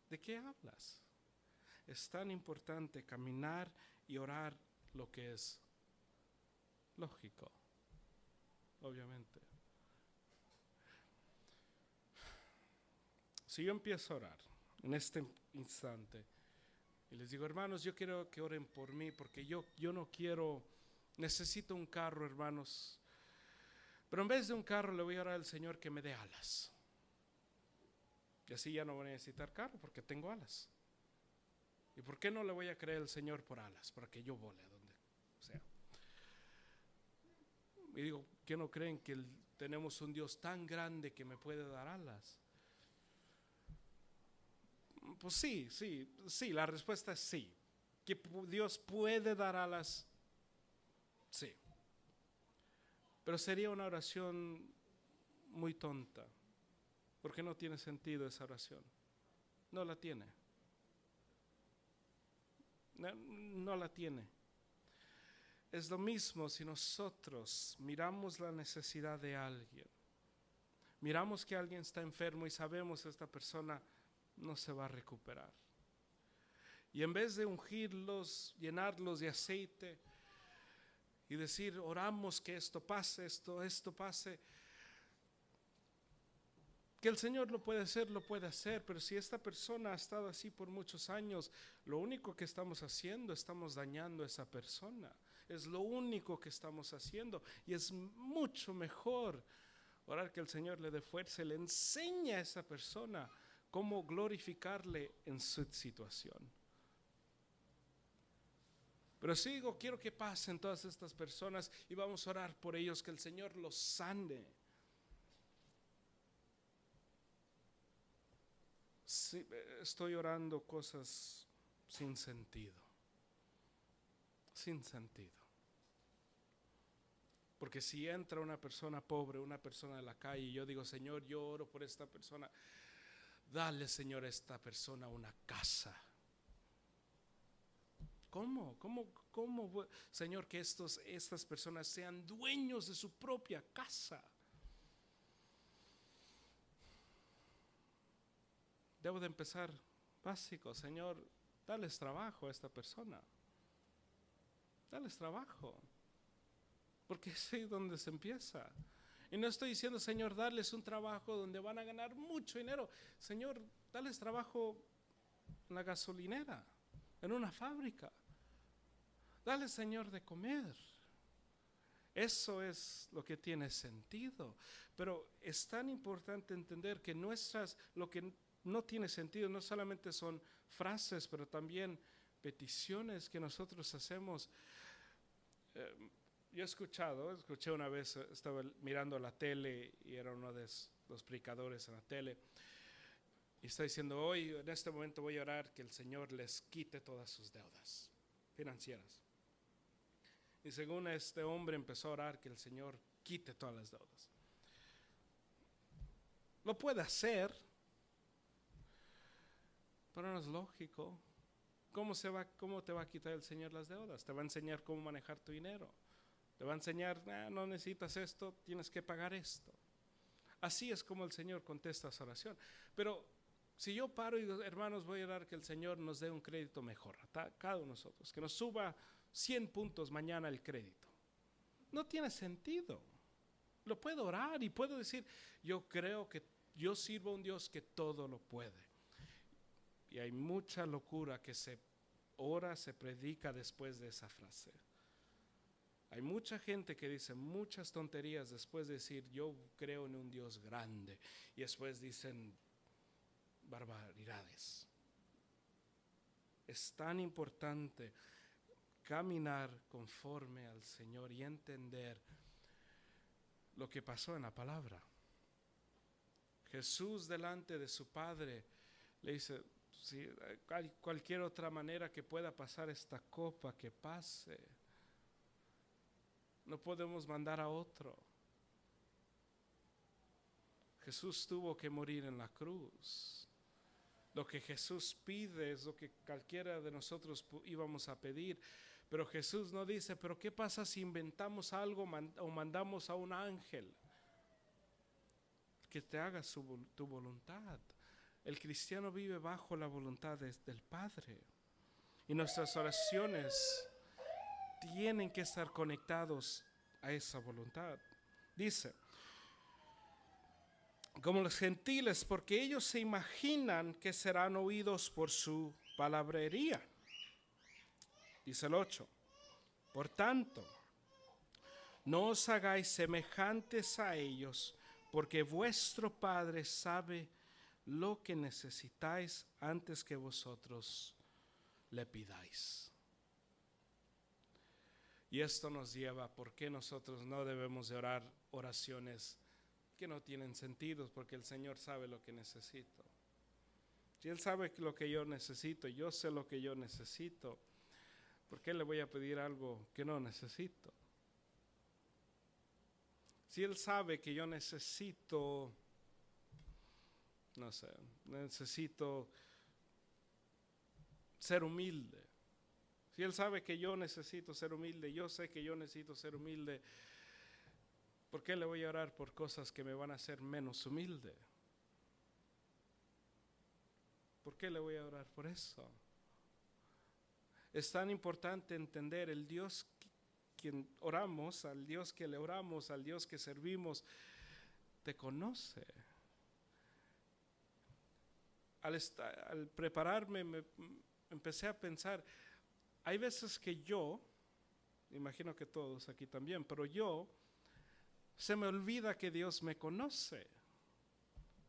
¿De qué hablas? Es tan importante caminar y orar lo que es lógico, obviamente. Si yo empiezo a orar en este instante y les digo, hermanos, yo quiero que oren por mí porque yo no quiero, necesito un carro, hermanos, pero en vez de un carro le voy a orar al Señor que me dé alas. Y así ya no voy a necesitar carro porque tengo alas. ¿Y por qué no le voy a creer al Señor por alas? Para que yo vole a donde sea. Y digo, ¿qué no creen que tenemos un Dios tan grande que me puede dar alas? Pues sí, la respuesta es sí. ¿Que Dios puede dar alas? Sí. Pero sería una oración muy tonta, porque no tiene sentido esa oración. No la tiene. No la tiene. Es lo mismo si nosotros miramos la necesidad de alguien, miramos que alguien está enfermo y sabemos que esta persona no se va a recuperar. Y en vez de ungirlos, llenarlos de aceite y decir, oramos que esto pase, esto pase, que el Señor lo puede hacer, pero si esta persona ha estado así por muchos años, lo único que estamos haciendo, estamos dañando a esa persona. Es lo único que estamos haciendo. Y es mucho mejor orar que el Señor le dé fuerza y le enseñe a esa persona cómo glorificarle en su situación. Pero sigo, quiero que pasen todas estas personas y vamos a orar por ellos, que el Señor los sane. Sí, estoy orando cosas sin sentido. Sin sentido. Porque si entra una persona pobre, una persona de la calle, y yo digo, Señor, yo oro por esta persona, dale, Señor, a esta persona una casa. ¿Cómo, Señor, que estas personas sean dueños de su propia casa? Debo de empezar básico, Señor, dales trabajo a esta persona. Dales trabajo. Porque es ahí donde se empieza. Y no estoy diciendo, Señor, darles un trabajo donde van a ganar mucho dinero. Señor, dales trabajo en la gasolinera, en una fábrica. Dale, Señor, de comer. Eso es lo que tiene sentido. Pero es tan importante entender que lo que no tiene sentido no solamente son frases, pero también peticiones que nosotros hacemos. Yo escuché una vez, estaba mirando la tele y era uno de los predicadores en la tele. Y está diciendo, hoy en este momento voy a orar que el Señor les quite todas sus deudas financieras. Y según este hombre empezó a orar que el Señor quite todas las deudas. Lo puede hacer, pero no es lógico. ¿Cómo te va a quitar el Señor las deudas? Te va a enseñar cómo manejar tu dinero. Te va a enseñar, no necesitas esto, tienes que pagar esto. Así es como el Señor contesta esa oración. Pero si yo paro y digo, hermanos, voy a orar que el Señor nos dé un crédito mejor a cada uno de nosotros, que nos suba 100 puntos mañana el crédito. No tiene sentido. Lo puedo orar y puedo decir, yo creo que yo sirvo a un Dios que todo lo puede. Y hay mucha locura que se ora, se predica después de esa frase. Hay mucha gente que dice muchas tonterías después de decir, yo creo en un Dios grande. Y después dicen barbaridades. Es tan importante caminar conforme al Señor y entender lo que pasó en la palabra. Jesús delante de su Padre le dice, si hay cualquier otra manera que pueda pasar esta copa, que pase. No podemos mandar a otro. Jesús tuvo que morir en la cruz. Lo que Jesús pide es lo que cualquiera de nosotros íbamos a pedir. Pero Jesús no dice, pero ¿qué pasa si inventamos algo o mandamos a un ángel que te haga tu voluntad? El cristiano vive bajo la voluntad del Padre. Y nuestras oraciones tienen que estar conectados a esa voluntad. Dice, como los gentiles, porque ellos se imaginan que serán oídos por su palabrería. Dice el 8, por tanto, no os hagáis semejantes a ellos, porque vuestro Padre sabe lo que necesitáis antes que vosotros le pidáis. Y esto nos lleva a por qué nosotros no debemos de orar oraciones que no tienen sentido, porque el Señor sabe lo que necesito. Si Él sabe lo que yo necesito, yo sé lo que yo necesito, ¿por qué le voy a pedir algo que no necesito? Si Él sabe que yo necesito, necesito ser humilde. Si Él sabe que yo necesito ser humilde, yo sé que yo necesito ser humilde, ¿por qué le voy a orar por cosas que me van a hacer menos humilde? ¿Por qué le voy a orar por eso? Es tan importante entender el Dios quien oramos, al Dios que le oramos, al Dios que servimos, te conoce. Al prepararme empecé a pensar, hay veces que yo, imagino que todos aquí también, pero se me olvida que Dios me conoce.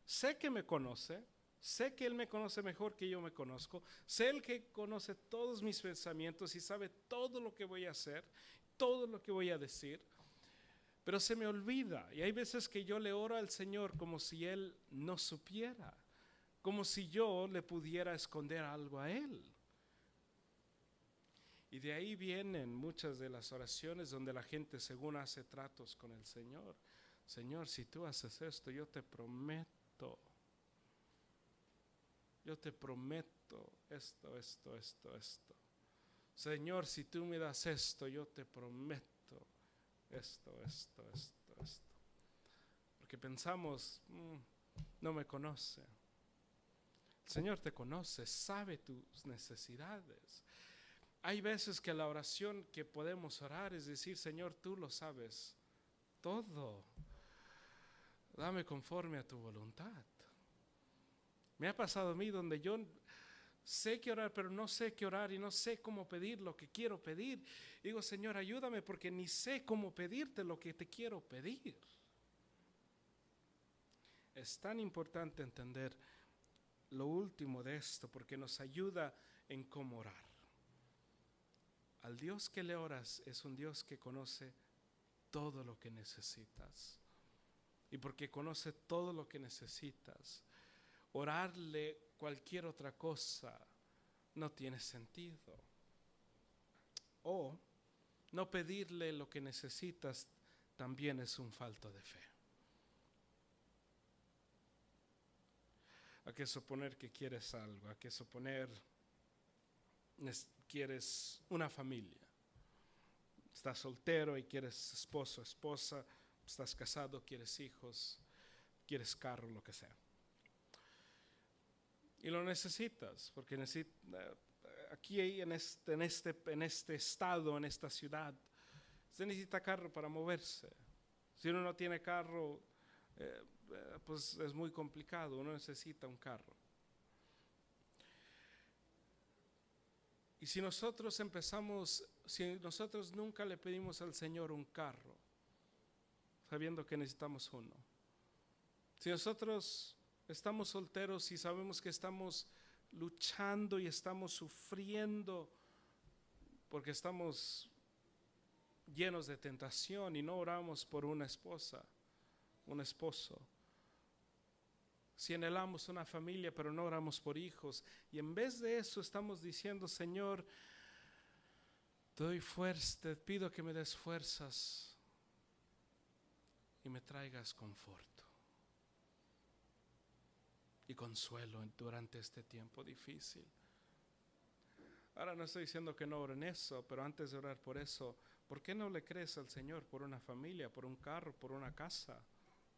Sé que me conoce, Sé que Él me conoce mejor que yo me conozco. Sé Él que conoce todos mis pensamientos y sabe todo lo que voy a hacer, todo lo que voy a decir. Pero se me olvida. Y hay veces que yo le oro al Señor como si Él no supiera, como si yo le pudiera esconder algo a Él. Y de ahí vienen muchas de las oraciones donde la gente según hace tratos con el Señor. Señor, si tú haces esto, yo te prometo esto. Señor, si tú me das esto, yo te prometo esto. Porque pensamos, no me conoce. El Señor te conoce, sabe tus necesidades. Hay veces que la oración que podemos orar es decir, Señor, tú lo sabes todo. Dame conforme a tu voluntad. Me ha pasado a mí donde yo sé que orar, pero no sé qué orar y no sé cómo pedir lo que quiero pedir. Digo, Señor, ayúdame porque ni sé cómo pedirte lo que te quiero pedir. Es tan importante entender lo último de esto porque nos ayuda en cómo orar. Al Dios que le oras es un Dios que conoce todo lo que necesitas. Y porque conoce todo lo que necesitas, orarle cualquier otra cosa no tiene sentido. O no pedirle lo que necesitas también es un falto de fe. Hay que suponer que quieres algo, hay que suponer quieres una familia. Estás soltero y quieres esposo, esposa, estás casado, quieres hijos, quieres carro, lo que sea. Y lo necesitas, porque aquí en este estado, en esta ciudad, se necesita carro para moverse. Si uno no tiene carro, pues es muy complicado, uno necesita un carro. Y si nosotros nunca le pedimos al Señor un carro, sabiendo que necesitamos uno. Si nosotros estamos solteros y sabemos que estamos luchando y estamos sufriendo porque estamos llenos de tentación y no oramos por una esposa, un esposo. Si anhelamos una familia pero no oramos por hijos y en vez de eso estamos diciendo, Señor, te pido que me des fuerzas y me traigas conforto y consuelo durante este tiempo difícil. Ahora no estoy diciendo que no oren eso, pero antes de orar por eso, ¿por qué no le crees al Señor por una familia, por un carro, por una casa?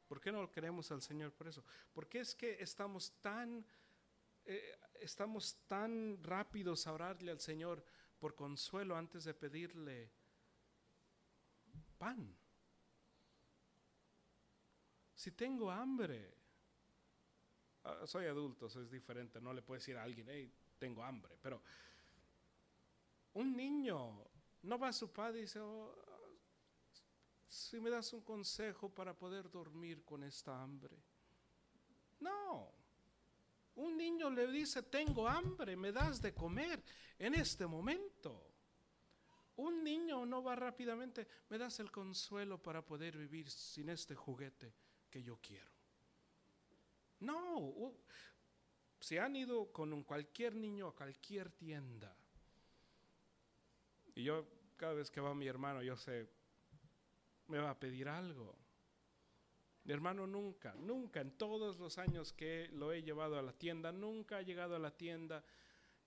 ¿Por qué no le creemos al Señor por eso? ¿Por qué es que estamos tan rápidos a orarle al Señor por consuelo antes de pedirle pan? Si tengo hambre, soy adulto, eso es diferente, no le puedo decir a alguien, hey, tengo hambre, pero un niño no va a su padre y dice, si me das un consejo para poder dormir con esta hambre. No, un niño le dice, tengo hambre, me das de comer en este momento. Un niño no va rápidamente, me das el consuelo para poder vivir sin este juguete que yo quiero. No, si han ido con cualquier niño a cualquier tienda, y yo cada vez que va mi hermano, yo sé, me va a pedir algo. Mi hermano nunca en todos los años que lo he llevado a la tienda, nunca ha llegado a la tienda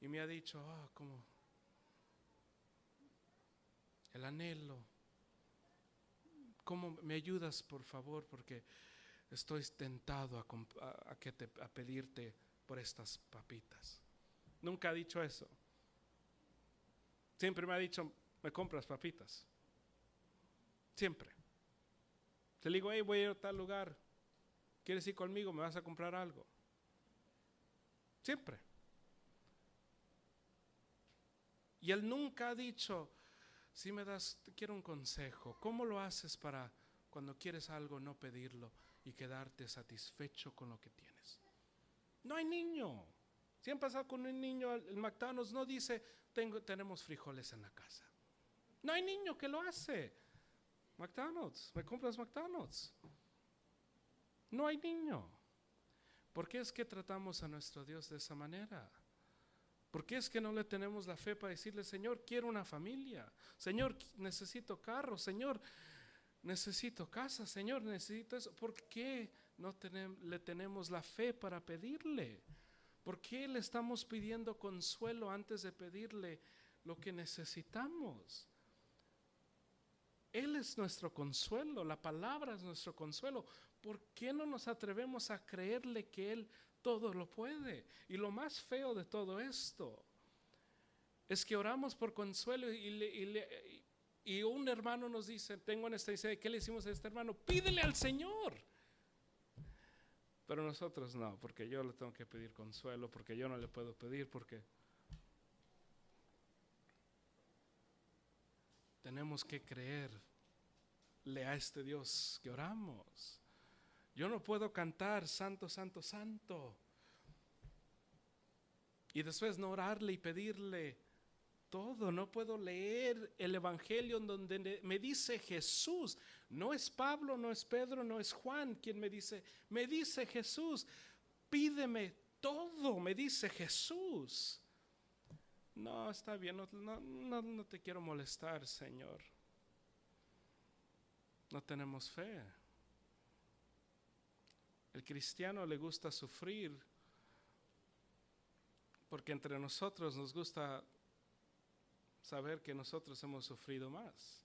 y me ha dicho, como el anhelo, ¿cómo me ayudas por favor? Porque estoy tentado a pedirte por estas papitas. Nunca ha dicho eso. Siempre me ha dicho, ¿me compras papitas? Siempre. Te digo, hey, voy a ir a tal lugar, ¿quieres ir conmigo? ¿Me vas a comprar algo? Siempre. Y él nunca ha dicho, si me das, te quiero un consejo, ¿cómo lo haces para cuando quieres algo no pedirlo y quedarte satisfecho con lo que tienes? No hay niño. Si han pasado con un niño el McDonald's, no dice, tenemos frijoles en la casa. No hay niño que lo hace. McDonald's, ¿me compras McDonald's? No hay niño. ¿Por qué es que tratamos a nuestro Dios de esa manera? ¿Por qué es que no le tenemos la fe para decirle, Señor, quiero una familia? Señor, necesito carro. Señor, necesito casa. Señor, necesito eso. ¿Por qué no le tenemos la fe para pedirle? ¿Por qué le estamos pidiendo consuelo antes de pedirle lo que necesitamos? Él es nuestro consuelo, la palabra es nuestro consuelo. ¿Por qué no nos atrevemos a creerle que Él todo lo puede? Y lo más feo de todo esto es que oramos por consuelo y un hermano nos dice, tengo esta idea, ¿qué le decimos a este hermano? Pídele al Señor. Pero nosotros no, porque yo le tengo que pedir consuelo, porque yo no le puedo pedir, porque tenemos que creerle a este Dios que oramos. Yo no puedo cantar santo, santo, santo y después no orarle y pedirle todo. No puedo leer el evangelio en donde me dice Jesús. No es Pablo, no es Pedro, no es Juan quien me dice Jesús, pídeme todo, me dice Jesús. No, está bien, no te quiero molestar, Señor. No tenemos fe. El cristiano le gusta sufrir porque entre nosotros nos gusta saber que nosotros hemos sufrido más.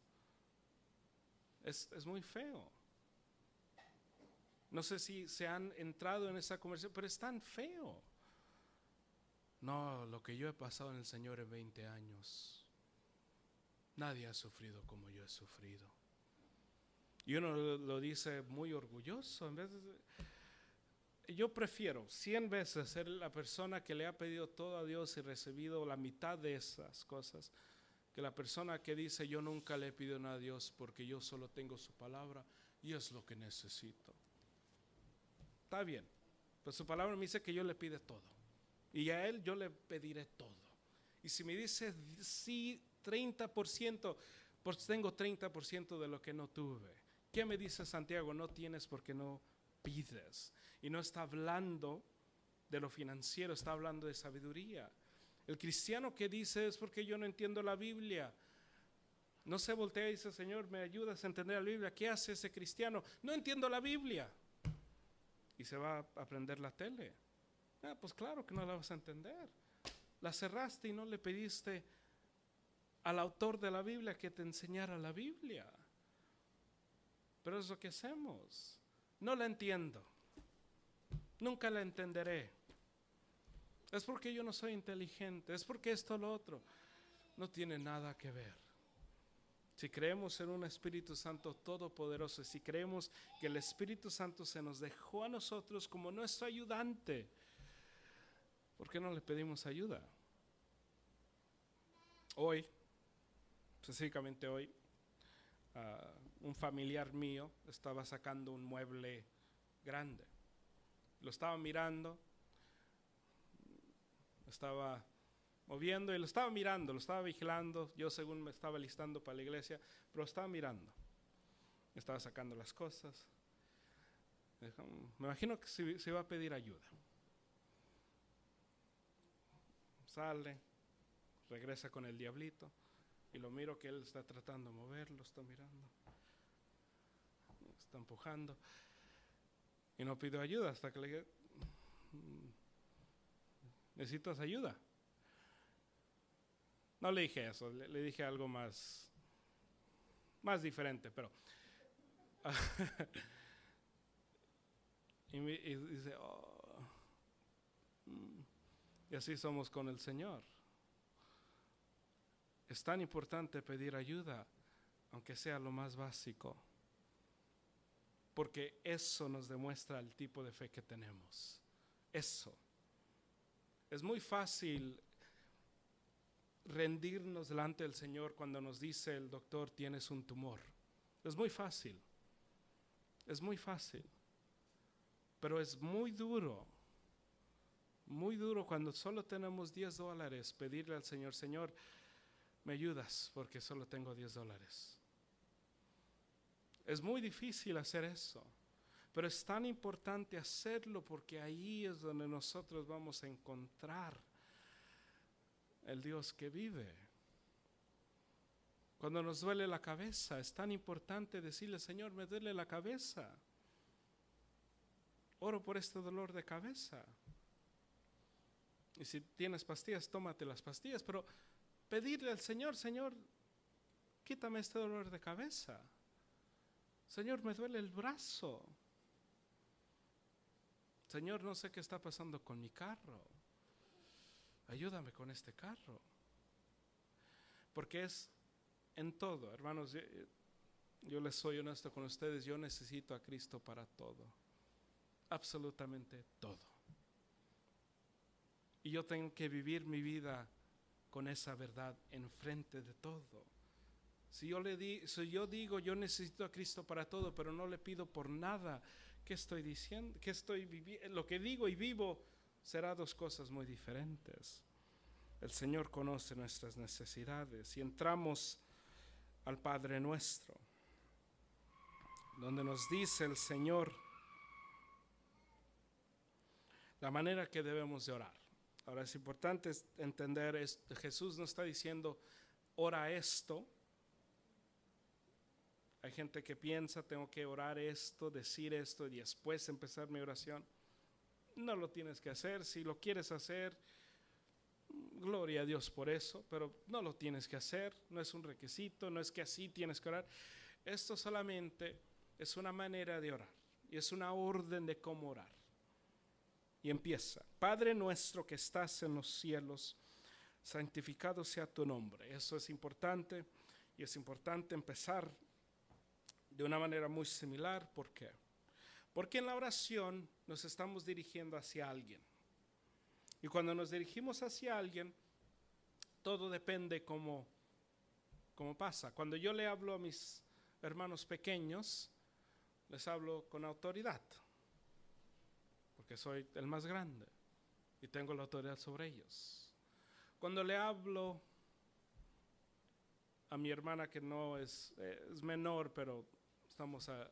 Es muy feo. No sé si se han entrado en esa conversación, pero es tan feo. No, lo que yo he pasado en el Señor en 20 años, nadie ha sufrido como yo he sufrido. Y uno lo dice muy orgulloso. Yo prefiero 100 veces ser la persona que le ha pedido todo a Dios y recibido la mitad de esas cosas, que la persona que dice yo nunca le he pedido nada a Dios porque yo solo tengo su palabra y es lo que necesito. Está bien, pues su palabra me dice que yo le pide todo y a Él yo le pediré todo. Y si me dice sí 30%, pues tengo 30% de lo que no tuve. ¿Qué me dice Santiago? No tienes porque no pides. Y no está hablando de lo financiero, está hablando de sabiduría. El cristiano que dice es porque yo no entiendo la Biblia. No se voltea y dice, Señor, ¿me ayudas a entender la Biblia? ¿Qué hace ese cristiano? No entiendo la Biblia. Y se va a aprender la tele. Pues claro que no la vas a entender. La cerraste y no le pediste al autor de la Biblia que te enseñara la Biblia. Pero es lo que hacemos. No la entiendo. Nunca la entenderé. Es porque yo no soy inteligente. Es porque esto o lo otro. No tiene nada que ver. Si creemos en un Espíritu Santo todopoderoso, si creemos que el Espíritu Santo se nos dejó a nosotros como nuestro ayudante, ¿por qué no le pedimos ayuda? Hoy, específicamente hoy, un familiar mío estaba sacando un mueble grande. Lo estaba mirando, estaba moviendo y lo estaba mirando, lo estaba vigilando. Yo según me estaba listando para la iglesia, pero lo estaba mirando. Estaba sacando las cosas. Me imagino que se iba a pedir ayuda. Sale, regresa con el diablito y lo miro que él está tratando de moverlo, está mirando, está empujando y no pidió ayuda hasta que le dije, ¿necesitas ayuda? No le dije eso, le dije algo más diferente, pero y dice, y así somos con el Señor. Es tan importante pedir ayuda, aunque sea lo más básico, porque eso nos demuestra el tipo de fe que tenemos. Eso. Es muy fácil rendirnos delante del Señor cuando nos dice el doctor, tienes un tumor. Es muy fácil. Es muy fácil. Pero es muy duro Muy duro cuando solo tenemos $10, pedirle al Señor, Señor, me ayudas porque solo tengo $10. Es muy difícil hacer eso, pero es tan importante hacerlo porque ahí es donde nosotros vamos a encontrar el Dios que vive. Cuando nos duele la cabeza, es tan importante decirle, Señor, me duele la cabeza. Oro por este dolor de cabeza. Y si tienes pastillas, tómate las pastillas, pero pedirle al Señor, Señor, quítame este dolor de cabeza. Señor, me duele el brazo. Señor, no sé qué está pasando con mi carro. Ayúdame con este carro. Porque es en todo, hermanos, yo les soy honesto con ustedes, yo necesito a Cristo para todo. Absolutamente todo. Y yo tengo que vivir mi vida con esa verdad enfrente de todo. Si yo digo yo necesito a Cristo para todo, pero no le pido por nada, ¿qué estoy diciendo? ¿Qué estoy viviendo? Lo que digo y vivo será dos cosas muy diferentes. El Señor conoce nuestras necesidades y entramos al Padre Nuestro, donde nos dice el Señor la manera que debemos de orar. Ahora es importante entender esto. Jesús no está diciendo ora esto. Hay gente que piensa tengo que orar esto, decir esto y después empezar mi oración. No lo tienes que hacer. Si lo quieres hacer, gloria a Dios por eso, pero no lo tienes que hacer. No es un requisito, no es que así tienes que orar. Esto solamente es una manera de orar y es una orden de cómo orar. Y empieza, Padre nuestro que estás en los cielos, santificado sea tu nombre. Eso es importante y es importante empezar de una manera muy similar. ¿Por qué? Porque en la oración nos estamos dirigiendo hacia alguien. Y cuando nos dirigimos hacia alguien, todo depende cómo pasa. Cuando yo le hablo a mis hermanos pequeños, les hablo con autoridad. Porque soy el más grande y tengo la autoridad sobre ellos. Cuando le hablo a mi hermana que no es menor, pero estamos a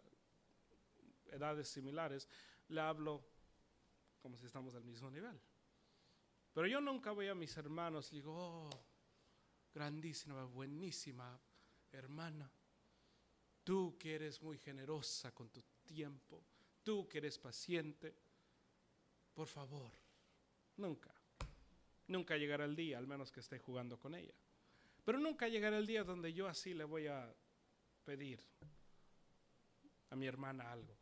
edades similares, le hablo como si estamos al mismo nivel. Pero yo nunca voy a mis hermanos y digo, oh, grandísima, buenísima hermana, tú que eres muy generosa con tu tiempo, tú que eres paciente, por favor, nunca llegará el día, al menos que esté jugando con ella. Pero nunca llegará el día donde yo así le voy a pedir a mi hermana algo.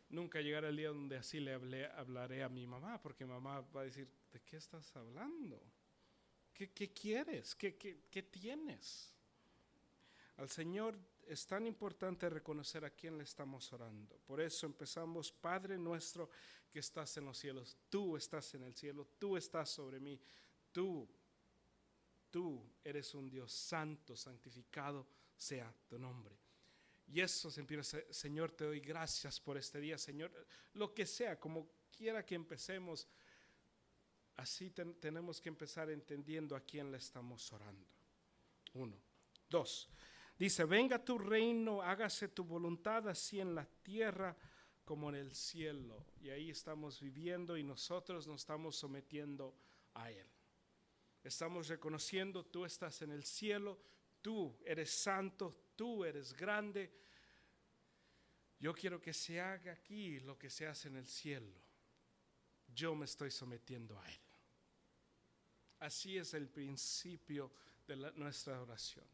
Nunca llegará el día donde así le hablaré a mi mamá, porque mamá va a decir, ¿de qué estás hablando? ¿Qué quieres? ¿Qué tienes? Al Señor es tan importante reconocer a quién le estamos orando. Por eso empezamos, Padre nuestro que estás en los cielos, tú estás en el cielo, tú estás sobre mí, tú eres un Dios santo, santificado sea tu nombre. Y eso se empieza, Señor, te doy gracias por este día, Señor, lo que sea, como quiera que empecemos, así tenemos que empezar entendiendo a quién le estamos orando. 1, 2. Dice, venga tu reino, hágase tu voluntad así en la tierra como en el cielo. Y ahí estamos viviendo y nosotros nos estamos sometiendo a Él. Estamos reconociendo, tú estás en el cielo, tú eres santo, tú eres grande. Yo quiero que se haga aquí lo que se hace en el cielo. Yo me estoy sometiendo a Él. Así es el principio de nuestra oración.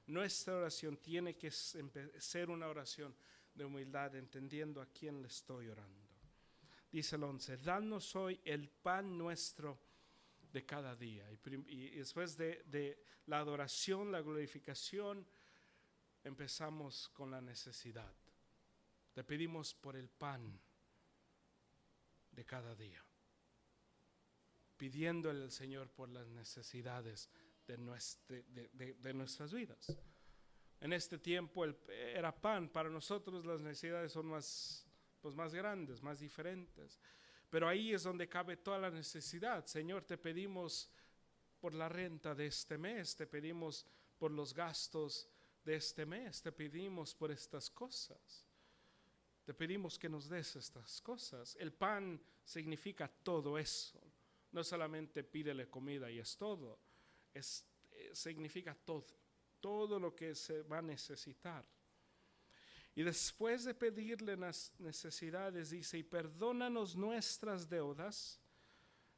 Nuestra oración tiene que ser una oración de humildad, entendiendo a quién le estoy orando. Dice el 11, danos hoy el pan nuestro de cada día. Y después de la adoración, la glorificación, empezamos con la necesidad. Te pedimos por el pan de cada día, pidiéndole al Señor por las necesidades de nuestras vidas. En este tiempo era pan. Para nosotros las necesidades son más grandes, más diferentes. Pero ahí es donde cabe toda la necesidad. Señor, te pedimos por la renta de este mes, te pedimos por los gastos de este mes, te pedimos por estas cosas. Te pedimos que nos des estas cosas. El pan significa todo eso. No solamente pídele comida y es todo. Significa todo lo que se va a necesitar. Y después de pedirle las necesidades, dice, y perdónanos nuestras deudas,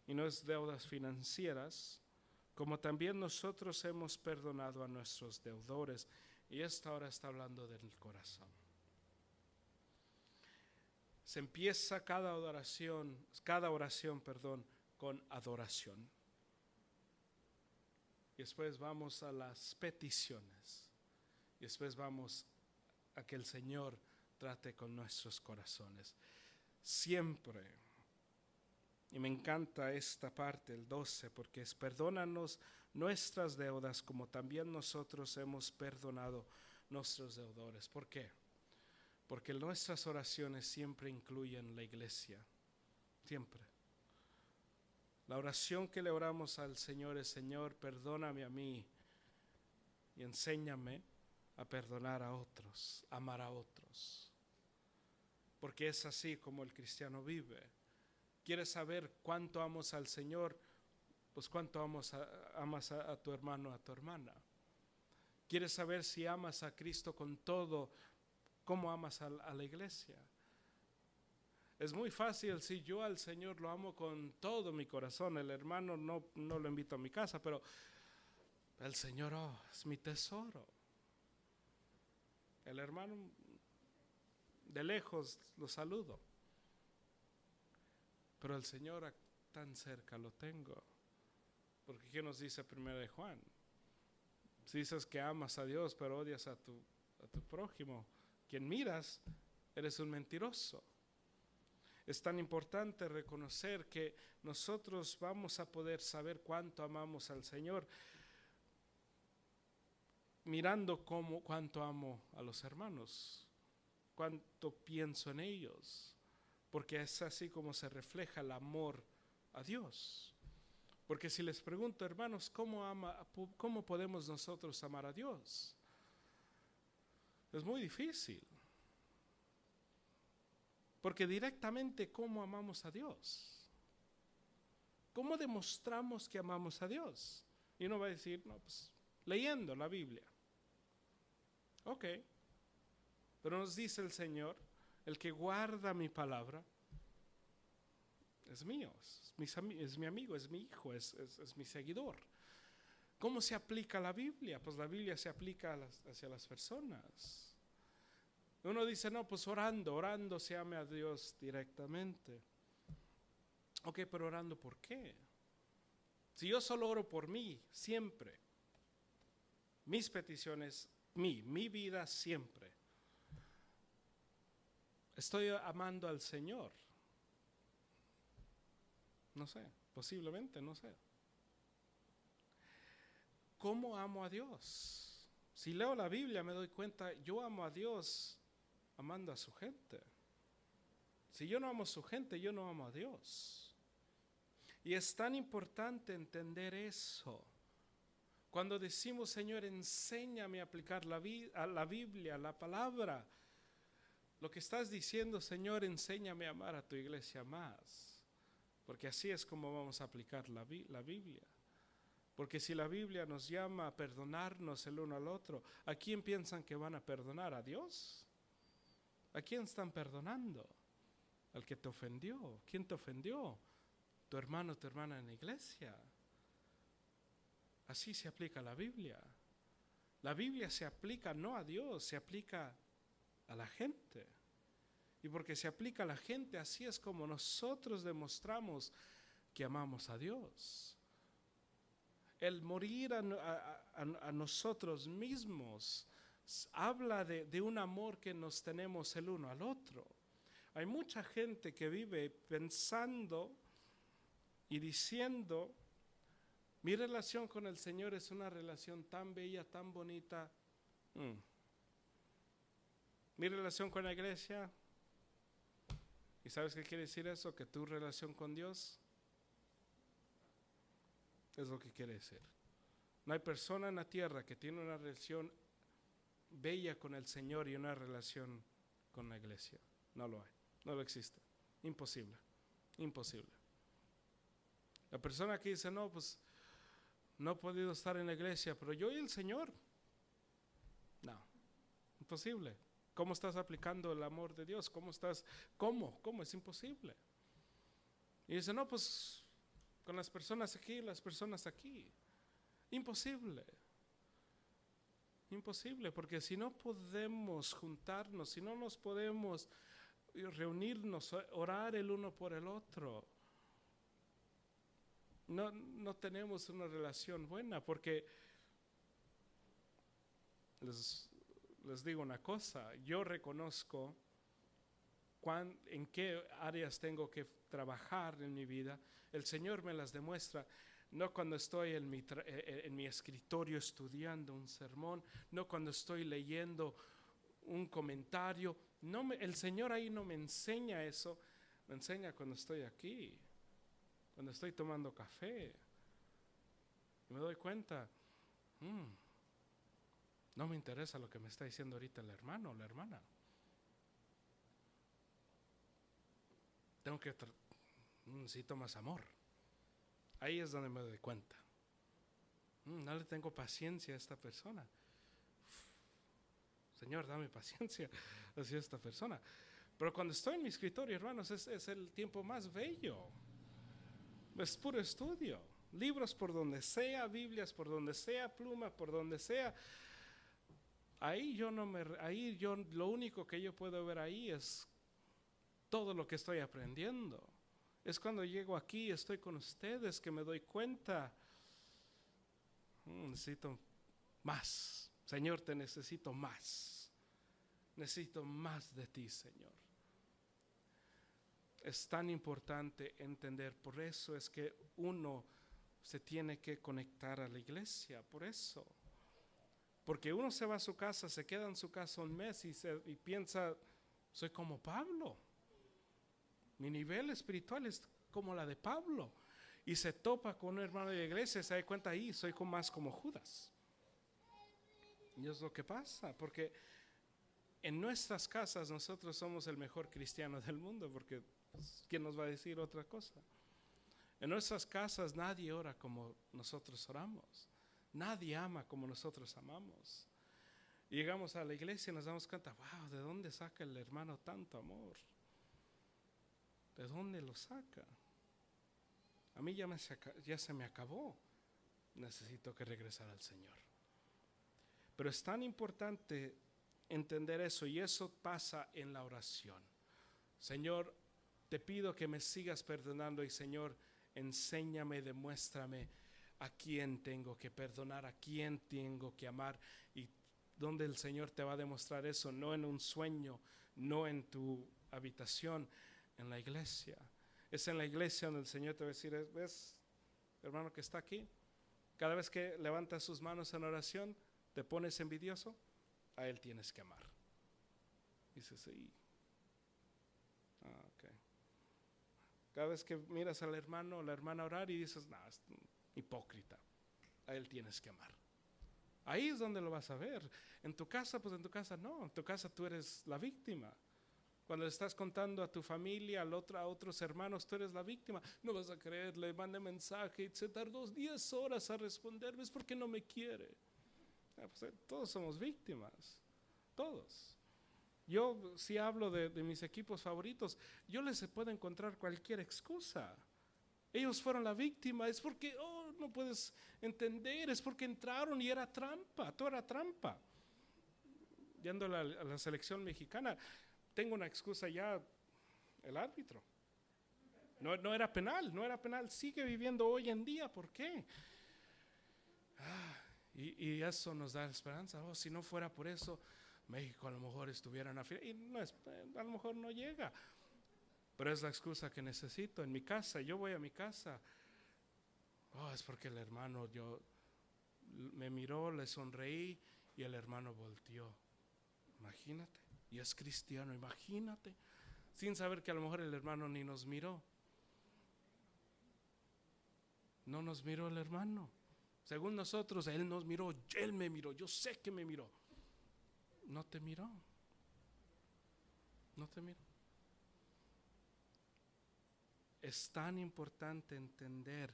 y no es deudas financieras, como también nosotros hemos perdonado a nuestros deudores. Y esta ahora está hablando del corazón. Se empieza cada oración, con adoración. Y después vamos a las peticiones. Y después vamos a que el Señor trate con nuestros corazones. Siempre. Y me encanta esta parte, el 12, porque es perdónanos nuestras deudas como también nosotros hemos perdonado nuestros deudores. ¿Por qué? Porque nuestras oraciones siempre incluyen la iglesia. Siempre. La oración que le oramos al Señor es: Señor, perdóname a mí y enséñame a perdonar a otros, amar a otros. Porque es así como el cristiano vive. ¿Quieres saber cuánto amas al Señor? Pues cuánto amas a tu hermano, a tu hermana. ¿Quieres saber si amas a Cristo con todo? ¿Cómo amas a la iglesia? Es muy fácil si yo al Señor lo amo con todo mi corazón. El hermano no lo invito a mi casa, pero el Señor es mi tesoro. El hermano de lejos lo saludo, pero el Señor tan cerca lo tengo. Porque ¿qué nos dice 1 de Juan? Si dices que amas a Dios pero odias a tu prójimo, quien miras, eres un mentiroso. Es tan importante reconocer que nosotros vamos a poder saber cuánto amamos al Señor mirando cuánto amo a los hermanos, cuánto pienso en ellos, porque es así como se refleja el amor a Dios. Porque si les pregunto, hermanos, ¿cómo podemos nosotros amar a Dios? Es muy difícil. Porque directamente, ¿cómo amamos a Dios? ¿Cómo demostramos que amamos a Dios? Y uno va a decir, no, pues leyendo la Biblia. Ok. Pero nos dice el Señor, el que guarda mi palabra es mío, es mi amigo, es mi hijo, es mi seguidor. ¿Cómo se aplica la Biblia? Pues la Biblia se aplica hacia las personas. Uno dice, no, pues orando se ame a Dios directamente. Ok, pero orando ¿por qué? Si yo solo oro por mí, siempre, mis peticiones, mi vida siempre, estoy amando al Señor. No sé, posiblemente, no sé. ¿Cómo amo a Dios? Si leo la Biblia me doy cuenta, yo amo a Dios amando a su gente. Si yo no amo a su gente, yo no amo a Dios. Y es tan importante entender eso. Cuando decimos, Señor, enséñame a aplicar la Biblia, la palabra, lo que estás diciendo, Señor, enséñame a amar a tu iglesia más. Porque así es como vamos a aplicar la Biblia. Porque si la Biblia nos llama a perdonarnos el uno al otro, ¿a quién piensan que van a perdonar? ¿A Dios? ¿A quién están perdonando? Al que te ofendió. ¿Quién te ofendió? Tu hermano, tu hermana en la iglesia. Así se aplica la Biblia. La Biblia se aplica no a Dios, se aplica a la gente. Y porque se aplica a la gente, así es como nosotros demostramos que amamos a Dios. El morir a nosotros mismos habla de un amor que nos tenemos el uno al otro. Hay mucha gente que vive pensando y diciendo, mi relación con el Señor es una relación tan bella, tan bonita. Mi relación con la iglesia, ¿Y sabes qué quiere decir eso? Que tu relación con Dios es lo que quiere decir. No hay persona en la tierra que tiene una relación bella con el Señor y una relación con la iglesia. No lo hay, no lo existe. Imposible, imposible. La persona que dice, no, pues no he podido estar en la iglesia, pero yo y el Señor. No, imposible. ¿Cómo estás aplicando el amor de Dios? ¿Cómo estás? ¿Cómo? Es imposible. Y dice, no, pues con las personas aquí, las personas aquí. Imposible. Imposible, porque si no podemos juntarnos, si no nos podemos reunirnos, orar el uno por el otro, no tenemos una relación buena, porque les digo una cosa, yo reconozco en qué áreas tengo que trabajar en mi vida. El Señor me las demuestra, no cuando estoy en mi escritorio estudiando un sermón, no cuando estoy leyendo un comentario. El Señor ahí no me enseña eso, me enseña cuando estoy aquí, cuando estoy tomando café. Y me doy cuenta, no me interesa lo que me está diciendo ahorita el hermano o la hermana. Necesito más amor. Ahí es donde me doy cuenta. No le tengo paciencia a esta persona. Señor, dame paciencia hacia esta persona. Pero cuando estoy en mi escritorio, hermanos, es el tiempo más bello. Es puro estudio. Libros por donde sea, Biblias por donde sea, pluma por donde sea. Ahí lo único que yo puedo ver ahí es todo lo que estoy aprendiendo. Es cuando llego aquí, estoy con ustedes, que me doy cuenta, necesito más. Señor, te necesito más. Necesito más de ti, Señor. Es tan importante entender, por eso es que uno se tiene que conectar a la iglesia, por eso. Porque uno se va a su casa, se queda en su casa un mes y piensa, soy como Pablo. Mi nivel espiritual es como la de Pablo. Y se topa con un hermano de la iglesia y se da cuenta, ahí soy más como Judas. Y es lo que pasa, porque en nuestras casas nosotros somos el mejor cristiano del mundo, porque ¿quién nos va a decir otra cosa? En nuestras casas nadie ora como nosotros oramos. Nadie ama como nosotros amamos. Y llegamos a la iglesia y nos damos cuenta, wow, ¿de dónde saca el hermano tanto amor? ¿De dónde lo saca? A mí ya se me acabó. Necesito que regresar al Señor. Pero es tan importante entender eso, y eso pasa en la oración. Señor, te pido que me sigas perdonando, y Señor, enséñame, demuéstrame a quién tengo que perdonar, a quién tengo que amar. Y donde el Señor te va a demostrar eso, no en un sueño, no en tu habitación, en la iglesia. Es en la iglesia donde el Señor te va a decir, ¿ves, hermano que está aquí? Cada vez que levantas sus manos en oración, te pones envidioso, a Él tienes que amar. Dices, sí. Okay. Cada vez que miras al hermano o la hermana orar y dices, no, es hipócrita, a Él tienes que amar. Ahí es donde lo vas a ver. En tu casa, pues en tu casa no, en tu casa tú eres la víctima. Cuando le estás contando a tu familia, a otros hermanos, tú eres la víctima. No vas a creer, le mandé mensaje y se tardó 10 horas a responderme, es porque no me quiere. Pues, todos somos víctimas, todos. Yo si hablo de mis equipos favoritos, yo les puedo encontrar cualquier excusa. Ellos fueron la víctima, es porque, no puedes entender, es porque entraron y era trampa, todo era trampa. Yendo a la selección mexicana, tengo una excusa ya, el árbitro. No era penal, sigue viviendo hoy en día, ¿por qué? Y eso nos da esperanza. Si no fuera por eso, México a lo mejor estuviera en la final, y a lo mejor no llega. Pero es la excusa que necesito. En mi casa, yo voy a mi casa, es porque el hermano, me miró, le sonreí y el hermano volteó. Imagínate, y es cristiano, imagínate. sin saber que a lo mejor el hermano ni nos miró. No nos miró el hermano. Según nosotros, él nos miró, él me miró, yo sé que me miró. No te miró. No te miró. Es tan importante entender.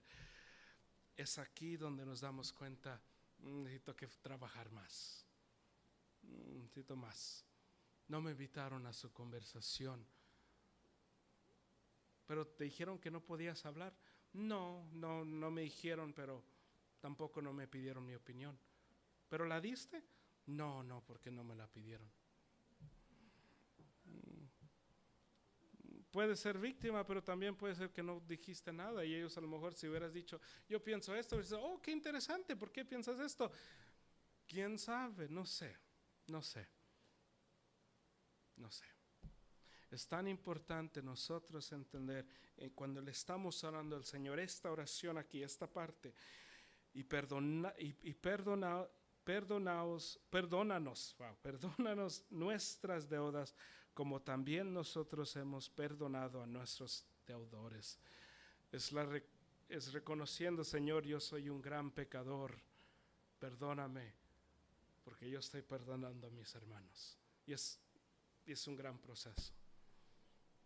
Es aquí donde nos damos cuenta, necesito que trabajar más. Necesito más. No me invitaron a su conversación. Pero te dijeron que no podías hablar. No me dijeron, pero tampoco no me pidieron mi opinión. ¿Pero la diste? No, porque no me la pidieron. Puede ser víctima, pero también puede ser que no dijiste nada y ellos a lo mejor si hubieras dicho, yo pienso esto, dices, oh, qué interesante, ¿por qué piensas esto? ¿Quién sabe? No sé. Es tan importante nosotros entender cuando le estamos orando al Señor, esta oración aquí, esta parte, y perdónanos nuestras deudas, como también nosotros hemos perdonado a nuestros deudores. Es reconociendo, Señor, yo soy un gran pecador, perdóname, porque yo estoy perdonando a mis hermanos. Y es un gran proceso.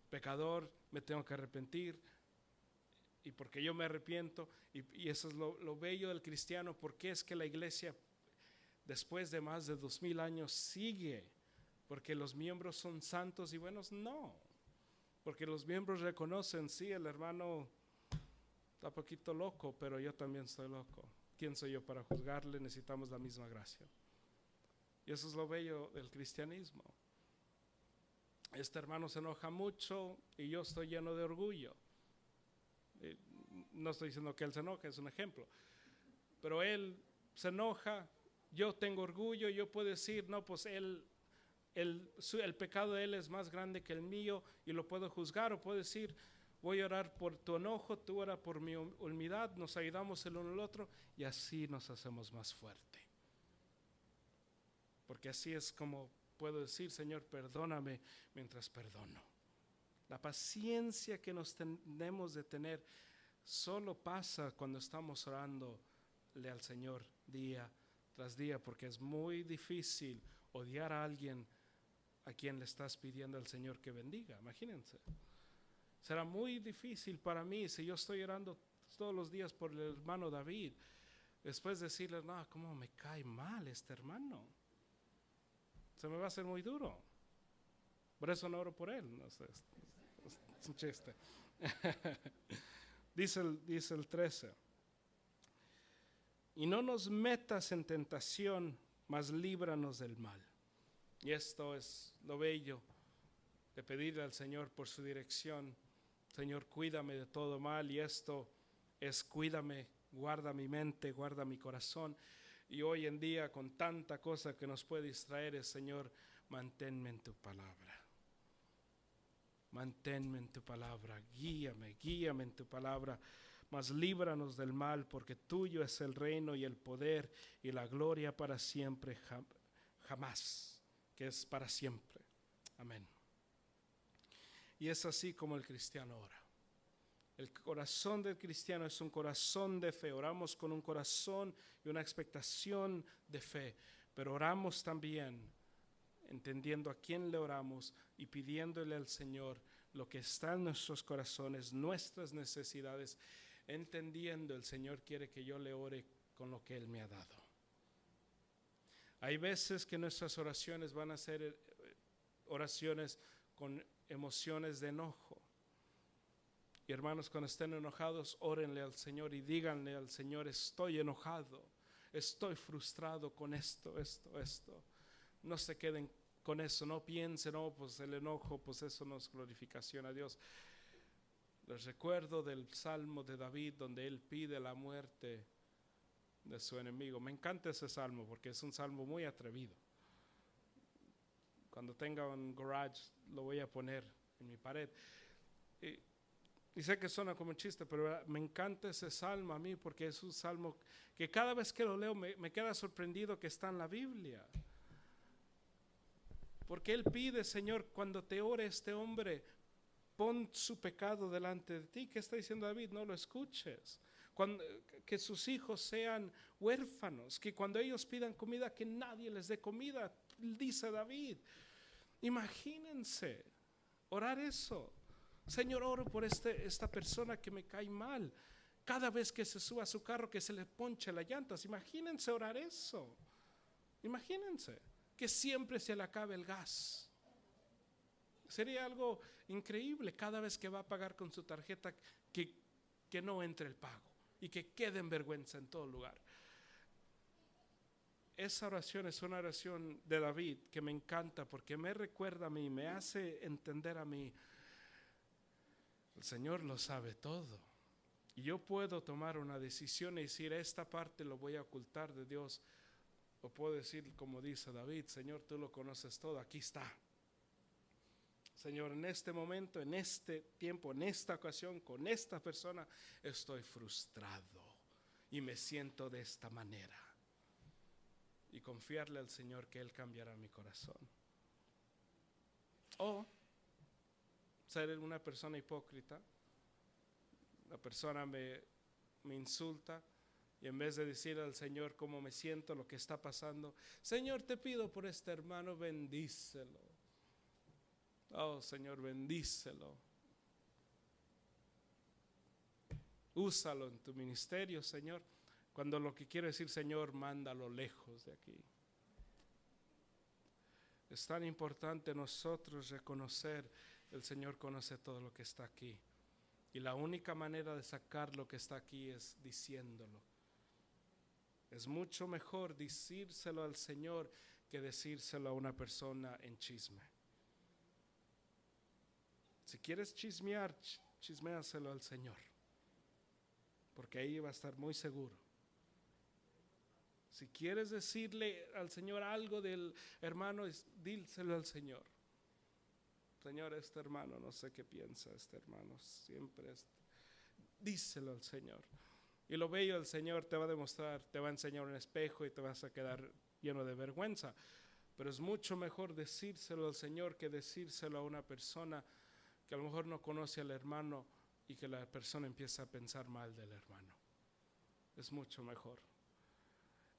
Pecador, me tengo que arrepentir, y porque yo me arrepiento, y eso es lo bello del cristiano. Porque es que la iglesia, después de más de 2000 años, sigue, porque los miembros son santos y buenos. No, porque los miembros reconocen, sí, el hermano está un poquito loco, pero yo también estoy loco. ¿Quién soy yo para juzgarle? Necesitamos la misma gracia. Y eso es lo bello del cristianismo. Este hermano se enoja mucho y yo estoy lleno de orgullo. No estoy diciendo que él se enoje, es un ejemplo. Pero él se enoja, yo tengo orgullo, yo puedo decir, no, pues el pecado de él es más grande que el mío y lo puedo juzgar, o puedo decir, voy a orar por tu enojo, tú oras por mi humildad, nos ayudamos el uno al otro y así nos hacemos más fuerte. Porque así es como puedo decir, Señor, perdóname mientras perdono. La paciencia que nos tenemos de tener solo pasa cuando estamos orándole al Señor día tras día, porque es muy difícil odiar a alguien a quien le estás pidiendo al Señor que bendiga. Imagínense. Será muy difícil para mí si yo estoy orando todos los días por el hermano David, después decirle, no, cómo me cae mal este hermano. Se me va a hacer muy duro. Por eso no oro por él. No sé, es un chiste. Dice el 13. Y no nos metas en tentación, mas líbranos del mal. Y esto es lo bello de pedirle al Señor por su dirección. Señor, cuídame de todo mal. Y esto es cuídame, guarda mi mente, guarda mi corazón. Y hoy en día con tanta cosa que nos puede distraer, es, Señor, manténme en tu palabra. Manténme en tu palabra, guíame en tu palabra, mas líbranos del mal, porque tuyo es el reino y el poder y la gloria para siempre, jamás, que es para siempre. Amén. Y es así como el cristiano ora. El corazón del cristiano es un corazón de fe. Oramos con un corazón y una expectación de fe, pero oramos también entendiendo a quién le oramos y pidiéndole al Señor lo que está en nuestros corazones, nuestras necesidades, entendiendo el Señor quiere que yo le ore con lo que Él me ha dado. Hay veces que nuestras oraciones van a ser oraciones con emociones de enojo. Y hermanos, cuando estén enojados, órenle al Señor y díganle al Señor, estoy enojado, estoy frustrado con esto. No se queden con eso, no piensen, no, pues el enojo, pues eso no es glorificación a Dios. Les recuerdo del Salmo de David donde él pide la muerte de su enemigo. Me encanta ese salmo porque es un salmo muy atrevido. Cuando tenga un garage lo voy a poner en mi pared. Y sé que suena como un chiste, pero me encanta ese salmo a mí porque es un salmo que cada vez que lo leo me queda sorprendido que está en la Biblia. Porque él pide, Señor, cuando te ore este hombre, pon su pecado delante de ti. ¿Qué está diciendo David? No lo escuches. Que sus hijos sean huérfanos, que cuando ellos pidan comida, que nadie les dé comida, dice David. Imagínense orar eso. Señor, oro por esta persona que me cae mal. Cada vez que se suba a su carro, que se le ponche las llantas. Imagínense orar eso. Imagínense que siempre se le acabe el gas. Sería algo increíble cada vez que va a pagar con su tarjeta que no entre el pago y que quede en vergüenza en todo lugar. Esa oración es una oración de David que me encanta porque me recuerda a mí, me hace entender a mí. El Señor lo sabe todo. Y yo puedo tomar una decisión y decir, esta parte lo voy a ocultar de Dios. O puedo decir, como dice David, Señor, tú lo conoces todo, aquí está. Señor, en este momento, en este tiempo, en esta ocasión, con esta persona, estoy frustrado y me siento de esta manera. Y confiarle al Señor que Él cambiará mi corazón. O ser una persona hipócrita. La persona me insulta y en vez de decir al Señor cómo me siento, lo que está pasando, Señor, te pido por este hermano, bendícelo. Oh, Señor, bendícelo. Úsalo en tu ministerio, Señor. Cuando lo que quiero decir, Señor, mándalo lejos de aquí. Es tan importante nosotros reconocer, el Señor conoce todo lo que está aquí. Y la única manera de sacar lo que está aquí es diciéndolo. Es mucho mejor decírselo al Señor que decírselo a una persona en chisme. Si quieres chismear, chisméaselo al Señor, porque ahí va a estar muy seguro. Si quieres decirle al Señor algo del hermano, díselo al Señor. Señor, este hermano, no sé qué piensa este hermano, siempre díselo al Señor. Y lo bello del Señor te va a demostrar, te va a enseñar un espejo y te vas a quedar lleno de vergüenza. Pero es mucho mejor decírselo al Señor que decírselo a una persona que a lo mejor no conoce al hermano y que la persona empieza a pensar mal del hermano. Es mucho mejor.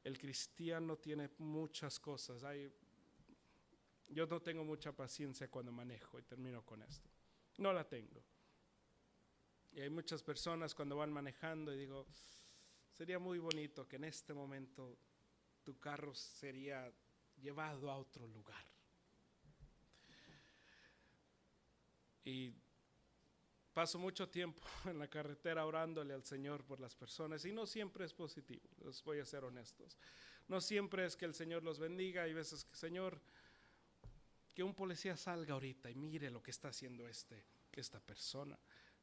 El cristiano tiene muchas cosas. Yo no tengo mucha paciencia cuando manejo, y termino con esto. No la tengo. Y hay muchas personas cuando van manejando y digo, sería muy bonito que en este momento tu carro sería llevado a otro lugar. Y paso mucho tiempo en la carretera orándole al Señor por las personas y no siempre es positivo, les voy a ser honestos. No siempre es que el Señor los bendiga. Hay veces que, Señor, que un policía salga ahorita y mire lo que está haciendo esta persona.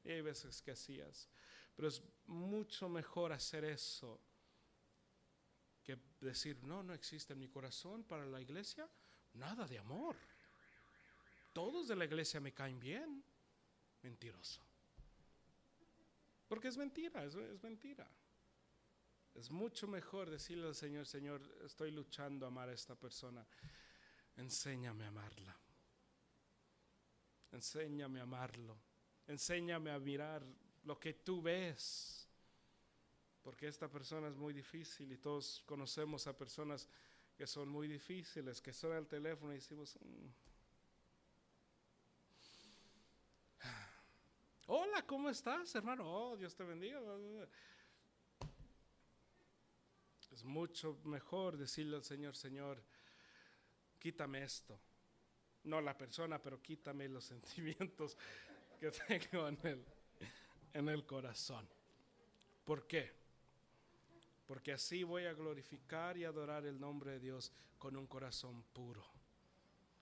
Y hay veces que hacías, pero es mucho mejor hacer eso que decir, no existe en mi corazón para la iglesia nada de amor. Todos de la iglesia me caen bien. Mentiroso. Porque es mentira, es mentira. Es mucho mejor decirle al Señor, Señor, estoy luchando a amar a esta persona. Enséñame a amarla. Enséñame a amarlo. Enséñame a mirar lo que tú ves. Porque esta persona es muy difícil y todos conocemos a personas que son muy difíciles, que suena el teléfono y decimos, hola, ¿cómo estás, hermano? Oh, Dios te bendiga. Es mucho mejor decirle al Señor, Señor, quítame esto. No la persona, pero quítame los sentimientos que tengo en el corazón. ¿Por qué? Porque así voy a glorificar y adorar el nombre de Dios con un corazón puro.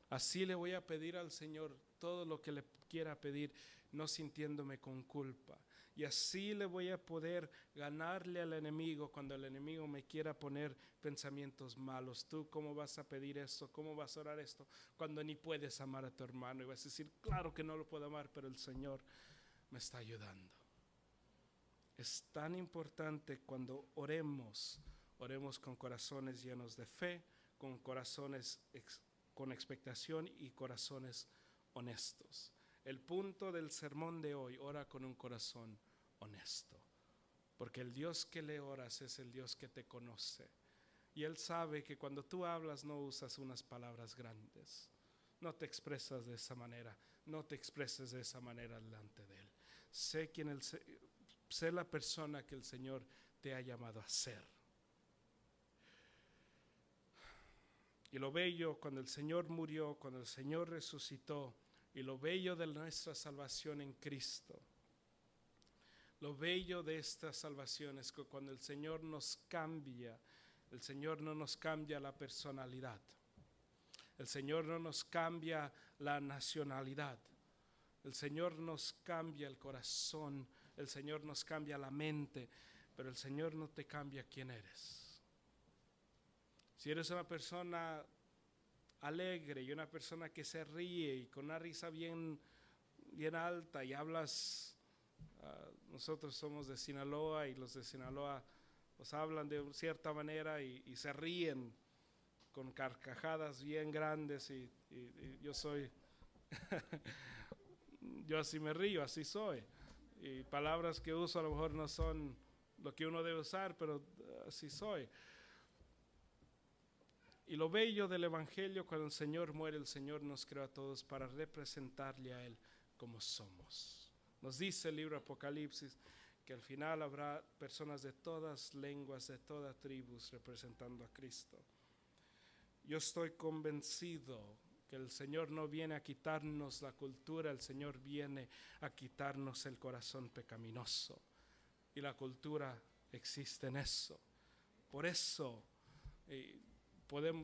Así le voy a pedir al Señor todo lo que le quiera pedir, no sintiéndome con culpa. Y así le voy a poder ganarle al enemigo cuando el enemigo me quiera poner pensamientos malos. ¿Tú cómo vas a pedir esto? ¿Cómo vas a orar esto? Cuando ni puedes amar a tu hermano. Y vas a decir, claro que no lo puedo amar, pero el Señor me está ayudando. Es tan importante cuando oremos con corazones llenos de fe, con corazones con expectación y corazones honestos. El punto del sermón de hoy: ora con un corazón honesto. Porque el Dios que le oras es el Dios que te conoce. Y Él sabe que cuando tú hablas no usas unas palabras grandes. No te expresas de esa manera. No te expreses de esa manera delante de Él. Sé la persona que el Señor te ha llamado a ser. Y lo bello cuando el Señor murió, cuando el Señor resucitó, y lo bello de nuestra salvación en Cristo, lo bello de esta salvación es que cuando el Señor nos cambia, el Señor no nos cambia la personalidad, el Señor no nos cambia la nacionalidad, el Señor nos cambia el corazón, el Señor nos cambia la mente, pero el Señor no te cambia quién eres. Si eres una persona alegre y una persona que se ríe y con una risa bien alta y hablas, nosotros somos de Sinaloa y los de Sinaloa pues hablan de cierta manera y se ríen con carcajadas bien grandes y yo soy yo así me río, así soy, y palabras que uso a lo mejor no son lo que uno debe usar, pero así soy. Y lo bello del Evangelio, cuando el Señor muere, el Señor nos creó a todos para representarle a Él como somos. Nos dice el libro Apocalipsis que al final habrá personas de todas lenguas, de todas tribus representando a Cristo. Yo estoy convencido que el Señor no viene a quitarnos la cultura, el Señor viene a quitarnos el corazón pecaminoso. Y la cultura existe en eso. Por eso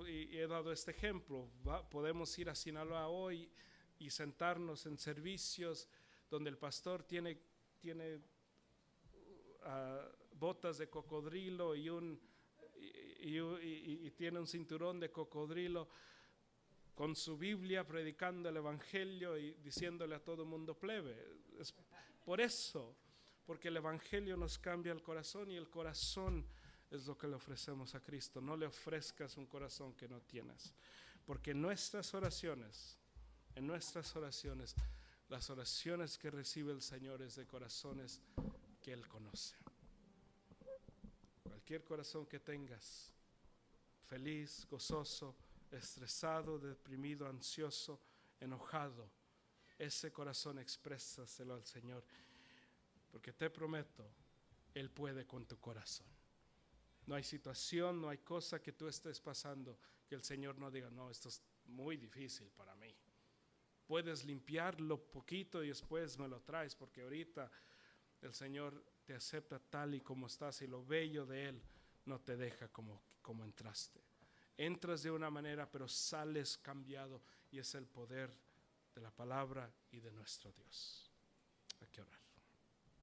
y he dado este ejemplo, podemos ir a Sinaloa hoy y sentarnos en servicios donde el pastor tiene botas de cocodrilo y tiene un cinturón de cocodrilo con su Biblia predicando el Evangelio y diciéndole a todo el mundo plebe. Es por eso, porque el Evangelio nos cambia el corazón y el corazón es lo que le ofrecemos a Cristo. No le ofrezcas un corazón que no tienes, porque en nuestras oraciones, las oraciones que recibe el Señor es de corazones que Él conoce. Cualquier corazón que tengas, feliz, gozoso, estresado, deprimido, ansioso, enojado, ese corazón exprésaselo al Señor, porque te prometo, Él puede con tu corazón. No hay situación, no hay cosa que tú estés pasando que el Señor no diga, no, esto es muy difícil para mí. Puedes limpiarlo poquito y después me lo traes, porque ahorita el Señor te acepta tal y como estás, y lo bello de Él no te deja como entraste. Entras de una manera, pero sales cambiado, y es el poder de la palabra y de nuestro Dios. Hay que orar.